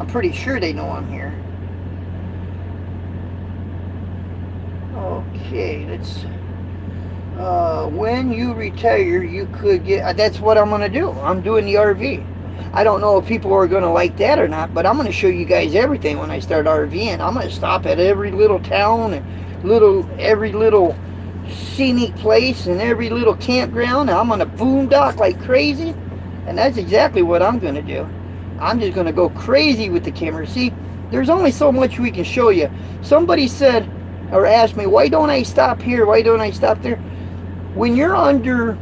I'm pretty sure they know I'm here. Okay, let's when you retire, you could get, that's what I'm going to do. I'm doing the RV. I don't know if people are going to like that or not, but I'm going to show you guys everything when I start RVing. I'm going to stop at every little town and every little scenic place and every little campground. I'm going to boondock like crazy, and that's exactly what I'm going to do. I'm just going to go crazy with the camera. See, there's only so much we can show you. Somebody said or asked me, why don't I stop here? Why don't I stop there? When you're under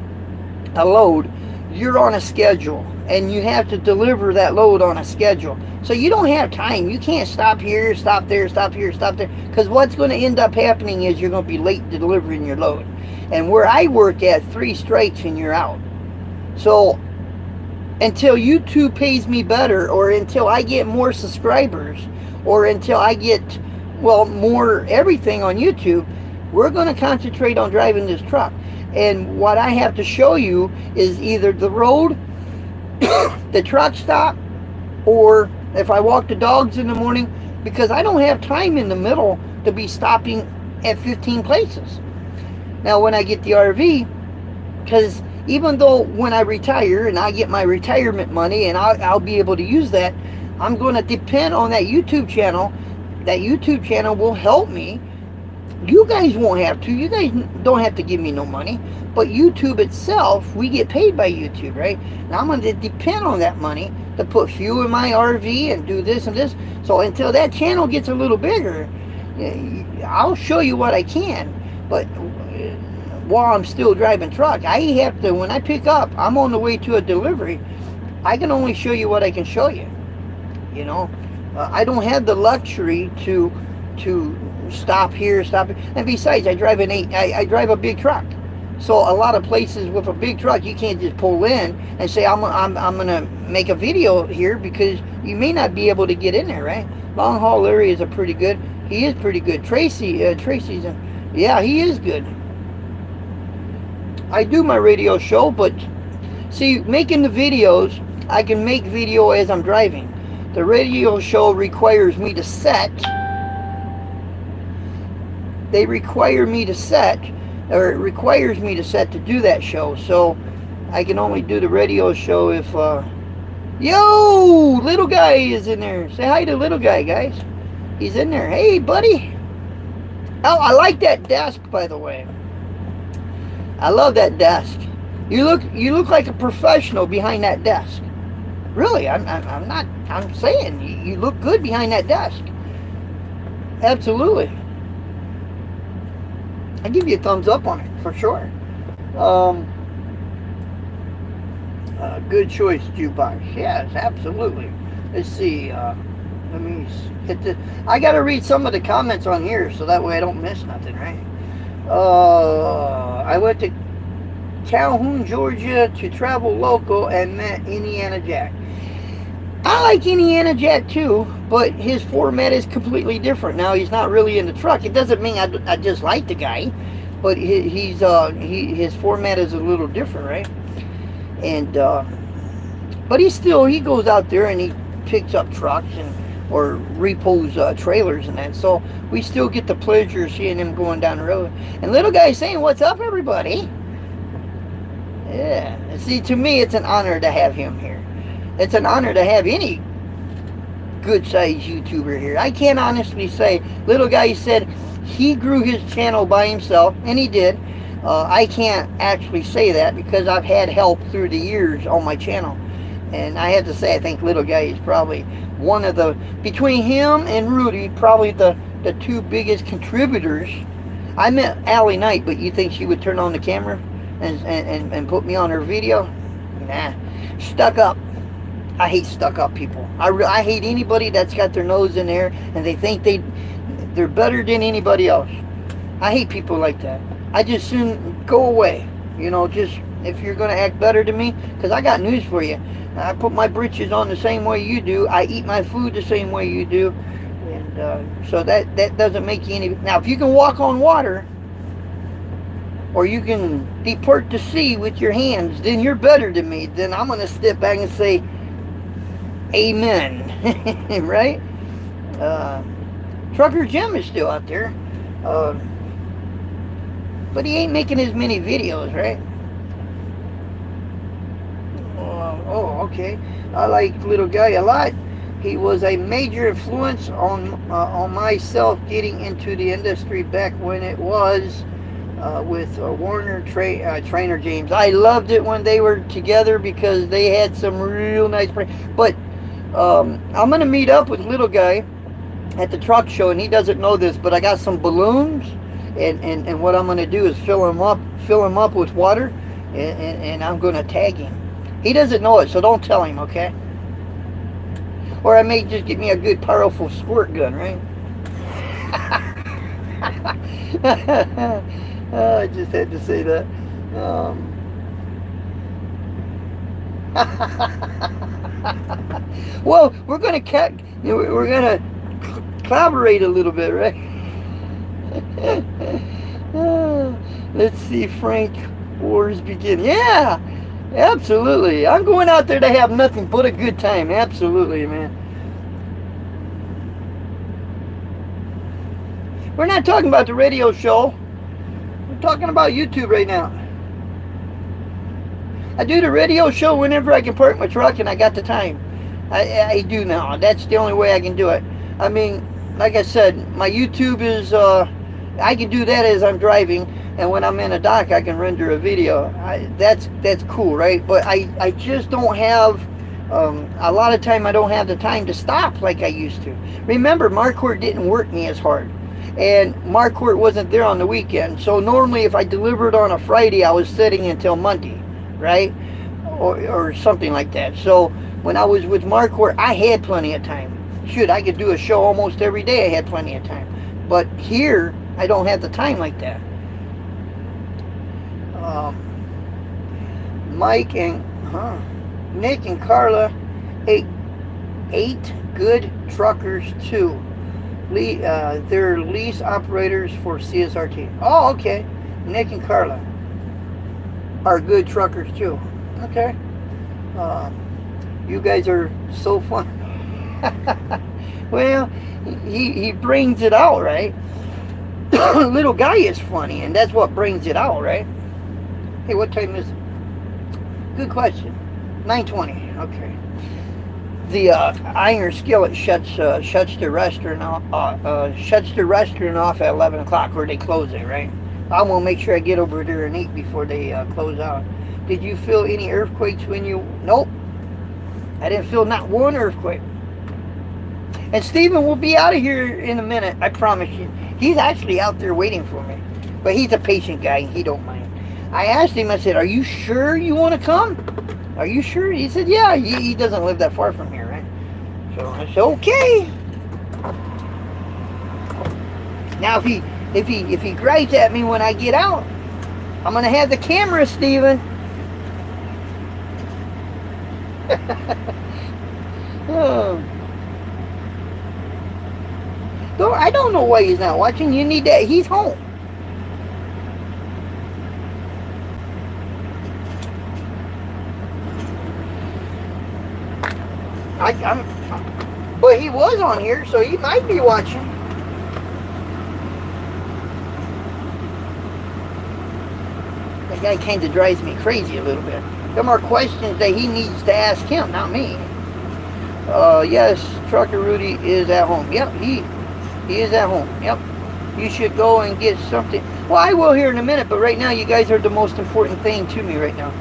a load, you're on a schedule, and you have to deliver that load on a schedule. So you don't have time. You can't stop here, stop there, stop here, stop there, because what's going to end up happening is you're going to be late delivering your load. And where I work at, 3 strikes and you're out. So until YouTube pays me better, or until I get more subscribers, or until I get, well, more everything on YouTube, we're going to concentrate on driving this truck. And what I have to show you is either the road, the truck stop, or if I walk the dogs in the morning, because I don't have time in the middle to be stopping at 15 places. Now, when I get the RV, because even though when I retire and I get my retirement money and I'll be able to use that, I'm going to depend on that YouTube channel. That YouTube channel will help me. You guys won't have to. You guys don't have to give me no money. But YouTube itself, we get paid by YouTube, right? Now I'm going to depend on that money to put fuel in my RV and do this and this. So until that channel gets a little bigger, I'll show you what I can. But while I'm still driving truck, I have to, when I pick up, I'm on the way to a delivery, I can only show you what I can show you. You know, I don't have the luxury to stop here, stop here. And besides, I drive I drive a big truck. So a lot of places with a big truck, you can't just pull in and say, I'm gonna make a video here, because you may not be able to get in there, right? Long haul areas are pretty good. He is pretty good. Tracy's yeah, he is good. I do my radio show, but see, making the videos, I can make video as I'm driving. The radio show requires me to set. They require me to set, or it requires me to set to do that show. So I can only do the radio show if, yo, little guy is in there. Say hi to little guy, guys. He's in there. Hey, buddy. Oh, I like that desk, by the way. I love that desk. You look like a professional behind that desk. Really, I'm saying you look good behind that desk. Absolutely. I give you a thumbs up on it for sure. Good choice, jukebox. Yes, absolutely. Let's see. Let me hit the. I gotta read some of the comments on here so that way I don't miss nothing, right? I went to Calhoun, Georgia to travel local and met Indiana Jack. I like Indiana Jack too, but his format is completely different. Now, he's not really in the truck. It doesn't mean I just like the guy, but his format is a little different, right? And but he goes out there and he picks up trucks or repos trailers and that. So we still get the pleasure of seeing him going down the road. And little guy saying, "What's up, everybody?" Yeah. See, to me, it's an honor to have him here. It's an honor to have any good-sized YouTuber here. I can't honestly say. Little guy said he grew his channel by himself, and he did. I can't actually say that because I've had help through the years on my channel. And I have to say, I think little guy is probably one of the, between him and Rudy, probably the two biggest contributors. I met Allie Knight, but you think she would turn on the camera and put me on her video? Nah. Stuck up. I hate stuck up people. I hate anybody that's got their nose in there and they think they're better than anybody else. I hate people like that. I just soon go away. You know, just if you're going to act better than me, because I got news for you. I put my britches on the same way you do. I eat my food the same way you do. And so that doesn't make you any... Now, if you can walk on water, or you can depart the sea with your hands, then you're better than me. Then I'm going to step back and say, amen. Right? Trucker Jim is still out there. But he ain't making as many videos, right? Oh, okay. I like little guy a lot. He was a major influence on myself getting into the industry back when it was with Warner Trainer James. I loved it when they were together because they had some real nice... But I'm going to meet up with little guy at the truck show, and he doesn't know this, but I got some balloons, and what I'm going to do is fill him up with water, and I'm going to tag him. He doesn't know it, so don't tell him, okay? Or I may just get me a good, powerful squirt gun, right? I just had to say that. Well, we're gonna collaborate a little bit, right? Let's see, Frank. Wars begin. Yeah, absolutely. I'm going out there to have nothing but a good time. Absolutely, man. We're not talking about the radio show. We're talking about YouTube right now. I do the radio show whenever I can park my truck and I got the time. I do now. That's the only way I can do it. I mean, like I said, my YouTube is, I can do that as I'm driving, and when I'm in a dock, I can render a video. That's cool, right? But I just don't have, a lot of time I don't have the time to stop like I used to. Remember, Marquardt didn't work me as hard. And Marquardt wasn't there on the weekend. So normally if I delivered on a Friday, I was sitting until Monday, right? Or something like that. So when I was with Marquardt, I had plenty of time. Shoot, I could do a show almost every day. I had plenty of time. But here, I don't have the time like that. Mike and Nick and Carla, eight good truckers too. They're lease operators for CSRT. Oh, okay. Nick and Carla are good truckers too. Okay. You guys are so fun. Well, he brings it out, right? Little guy is funny, and that's what brings it out, right? Hey, what time is it? Good question. 9:20. Okay. The iron skillet shuts the restaurant off at 11 o'clock, or they close it, right? I'm gonna make sure I get over there and eat before they close out. Did you feel any earthquakes when you? Nope. I didn't feel not one earthquake. And Steven will be out of here in a minute, I promise you. He's actually out there waiting for me. But he's a patient guy, he don't mind. I asked him, I said, are you sure you want to come? Are you sure? He said, yeah, he doesn't live that far from here, right? So I said, okay. Now if he gripes at me when I get out, I'm gonna have the camera, Steven. Oh. I don't know why he's not watching. You need that. He's home. But he was on here, so he might be watching. That guy kind of drives me crazy a little bit. There are more questions that he needs to ask him, not me. Yes, Trucker Rudy is at home. Yep, he is at home. Yep. You should go and get something. Well, I will here in a minute, but right now you guys are the most important thing to me right now.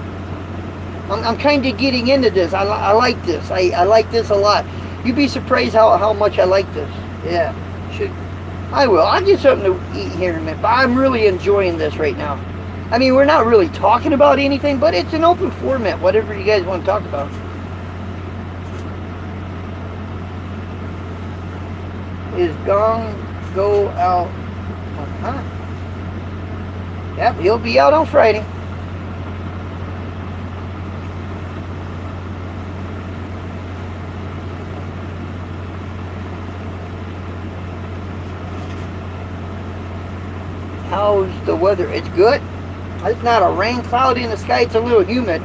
I'm kind of getting into this. I like this. I like this a lot. You'd be surprised how much I like this. Yeah. I will. I'll get something to eat here in a minute. But I'm really enjoying this right now. I mean, we're not really talking about anything, but it's an open format. Whatever you guys want to talk about. Is Gong go out? Huh? Yep, he'll be out on Friday. How's the weather? It's good. It's not a rain cloud in the sky. It's a little humid.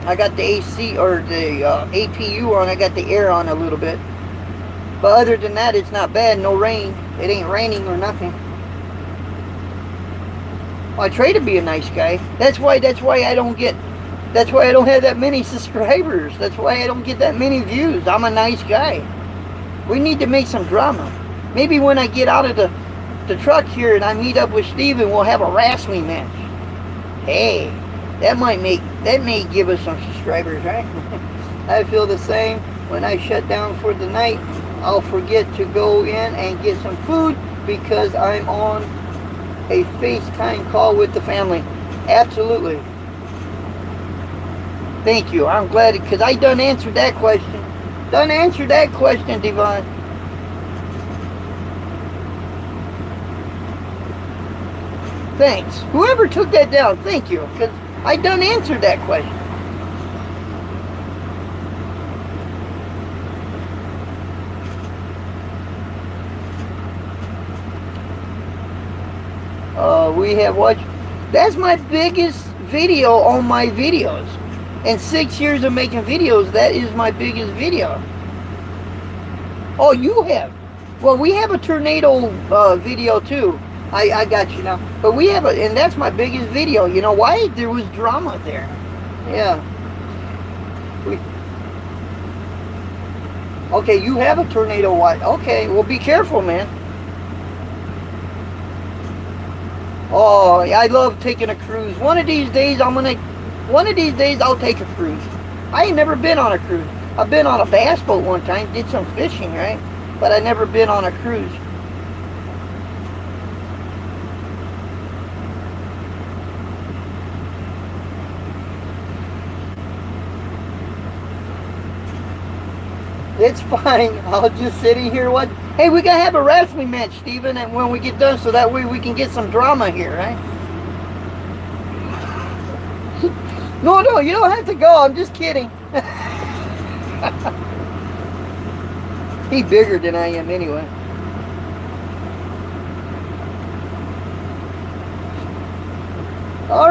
I got the AC or the APU on. I got the air on a little bit. But other than that, it's not bad. No rain. It ain't raining or nothing. Well, I try to be a nice guy. That's why I don't have that many subscribers. That's why I don't get that many views. I'm a nice guy. We need to make some drama. Maybe when I get out of the truck here and I meet up with Steven, we'll have a wrestling match. Hey, that may give us some subscribers, right? I feel the same. When I shut down for the night, I'll forget to go in and get some food because I'm on a FaceTime call with the family. Absolutely. Thank you. I'm glad because I done answered that question. Devon. Thanks. Whoever took that down, thank you. Because I done answered that question. We have watched. That's my biggest video on my videos. In 6 years of making videos, that is my biggest video. Oh, you have. Well, we have a tornado video too. I got you now. But we have and that's my biggest video. You know why? There was drama there. Yeah. Okay, you have a tornado watch. Okay, well, be careful, man. Oh, I love taking a cruise. One of these days, I'll take a cruise. I ain't never been on a cruise. I've been on a bass boat one time, did some fishing, right? But I never been on a cruise. It's fine. I'll just sit in here. What? Hey, we gotta have a wrestling match, Steven, and when we get done, so that way we can get some drama here, right? No, you don't have to go. I'm just kidding. He's bigger than I am anyway. All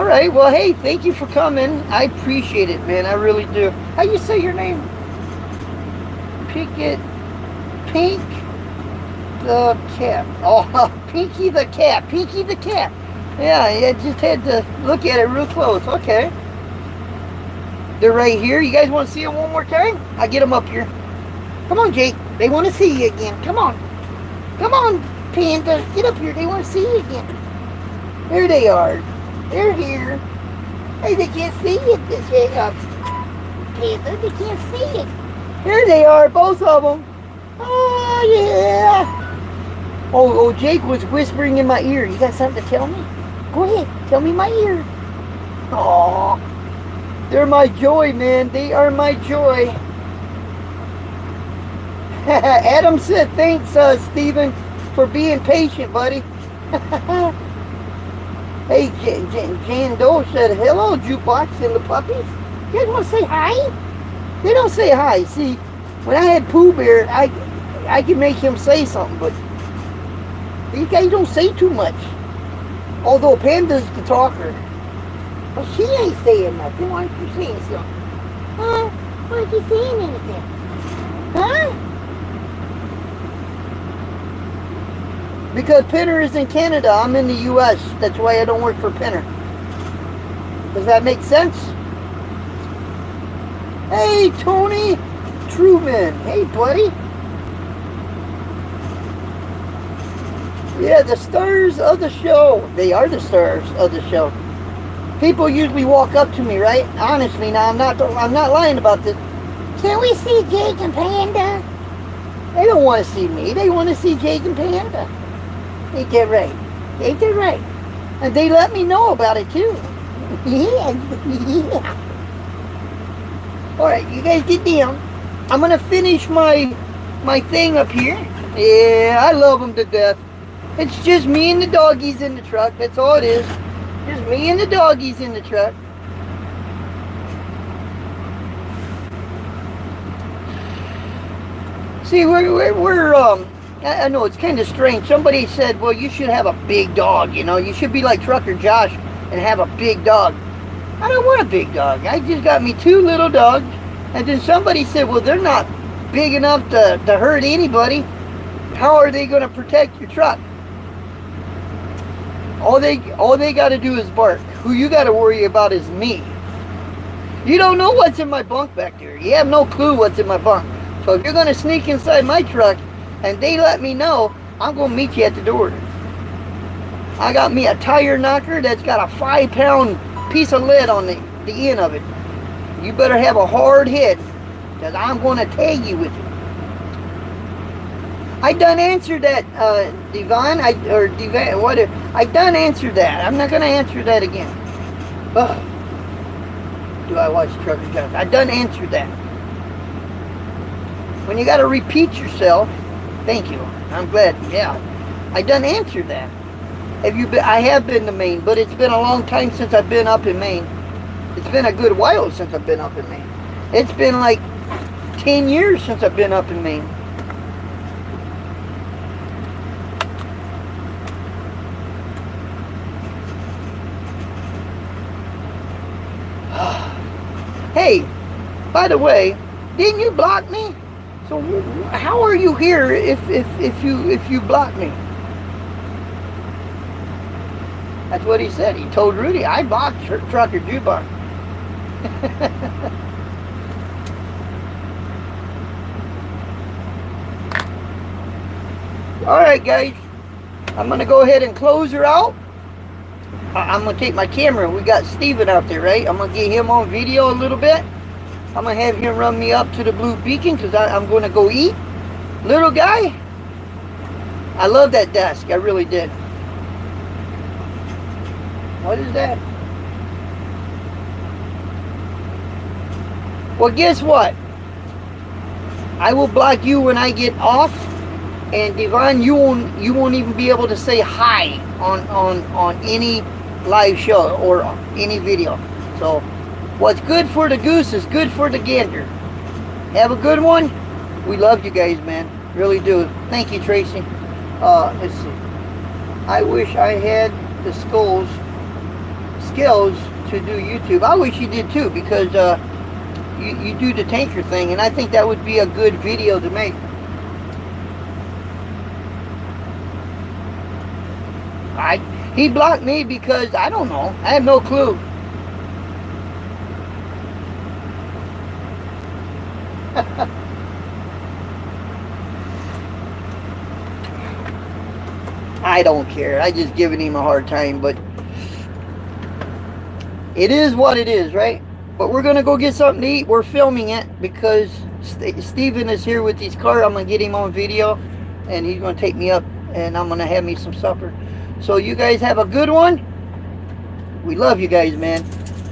right, well, hey, thank you for coming. I appreciate it, man. I really do. How you say your name? Pink the Cap. Oh, Pinky the Cap. Pinky the Cap. Yeah, I just had to look at it real close. Okay. They're right here. You guys want to see them one more time? I'll get them up here. Come on, Jake. They want to see you again. Come on. Come on, Panda. Get up here. They want to see you again. There they are. They're here. Hey, they can't see it. Panda, they can't see it. There they are, both of them. Oh, yeah. Oh, Jake was whispering in my ear. You got something to tell me? Go ahead. Tell me my ear. Oh, they're my joy, man. They are my joy. Adam said, thanks, Steven, for being patient, buddy. Hey, Jan Doe said, hello, Jukebox and the puppies. You guys want to say hi? They don't say hi. See, when I had Pooh Bear, I could make him say something, but these guys don't say too much. Although Panda's the talker. But she ain't saying nothing. Why aren't you saying something? Huh? Why aren't you saying anything? Huh? Because Pinner is in Canada. I'm in the U.S. That's why I don't work for Pinner. Does that make sense? Hey, Tony Truman. Hey, buddy. Yeah, the stars of the show. They are the stars of the show. People usually walk up to me, right? Honestly, now I'm not lying about this. Can we see Jake and Panda? They don't want to see me. They want to see Jake and Panda. Ain't that right? Ain't that right? And they let me know about it too. Yeah. Alright, you guys get down. I'm gonna finish my thing up here. Yeah, I love them to death. It's just me and the doggies in the truck. That's all it is. Just me and the doggies in the truck. See, I know it's kind of strange. Somebody said, well, you should have a big dog, you know. You should be like Trucker Josh and have a big dog. I don't want a big dog. I just got me 2 little dogs. And then somebody said, well, they're not big enough to hurt anybody. How are they going to protect your truck? All they got to do is bark. Who you got to worry about is me. You don't know what's in my bunk back there. You have no clue what's in my bunk. So if you're going to sneak inside my truck and they let me know, I'm going to meet you at the door. I got me a tire knocker that's got a 5-pound piece of lead on the end of it. You better have a hard head, because I'm going to tag you with it. I done answered that, Devon, whatever. I done answered that. I'm not going to answer that again. Ugh. Do I watch Trucker Josh? I done answered that. When you got to repeat yourself, thank you. I'm glad. Yeah, I done answered that. I have been to Maine, but it's been a long time since I've been up in Maine. It's been a good while since I've been up in Maine. It's been like 10 years since I've been up in Maine. Hey, by the way, didn't you block me? So how are you here if you block me? That's what he said. He told Rudy, I blocked Trucker Jukebox. Alright guys, I'm going to go ahead and close her out. I'm going to take my camera. We got Steven out there, right? I'm going to get him on video a little bit. I'm going to have him run me up to the Blue Beacon because I'm going to go eat. Little guy, I love that desk. I really did. What is that? Well, guess what? I will block you when I get off. And Devon, you won't even be able to say hi on any live show or any video. So what's good for the goose is good for the gander. Have a good one. We love you guys, man. Really do. Thank you, Tracy. Let's see. I wish I had the skills to do YouTube. I wish you did too, because you do the tanker thing, and I think that would be a good video to make. He blocked me because, I don't know. I have no clue. I don't care. I just giving him a hard time, but it is what it is, right? But we're going to go get something to eat. We're filming it because Steven is here with his car. I'm going to get him on video, and he's going to take me up, and I'm going to have me some supper. So you guys have a good one. We love you guys, man.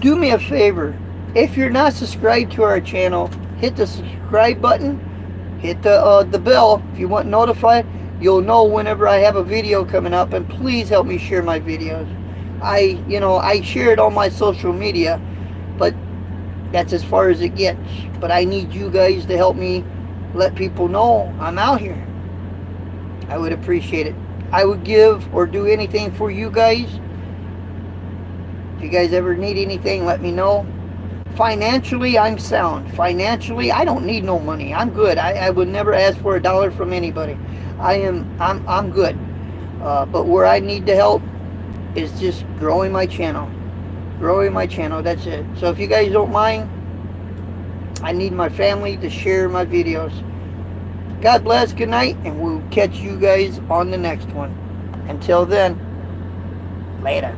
Do me a favor. If you're not subscribed to our channel, hit the subscribe button. Hit the bell if you want notified. You'll know whenever I have a video coming up. And please help me share my videos. I share it on my social media, but that's as far as it gets. But I need you guys to help me let people know I'm out here. I would appreciate it. I would give or do anything for you guys. If you guys ever need anything, let me know. Financially, I'm sound. Financially, I don't need no money. I'm good. I would never ask for a dollar from anybody. I'm good. But where I need the help is just growing my channel. Growing my channel, that's it. So if you guys don't mind, I need my family to share my videos. God bless, good night, and we'll catch you guys on the next one. Until then, later.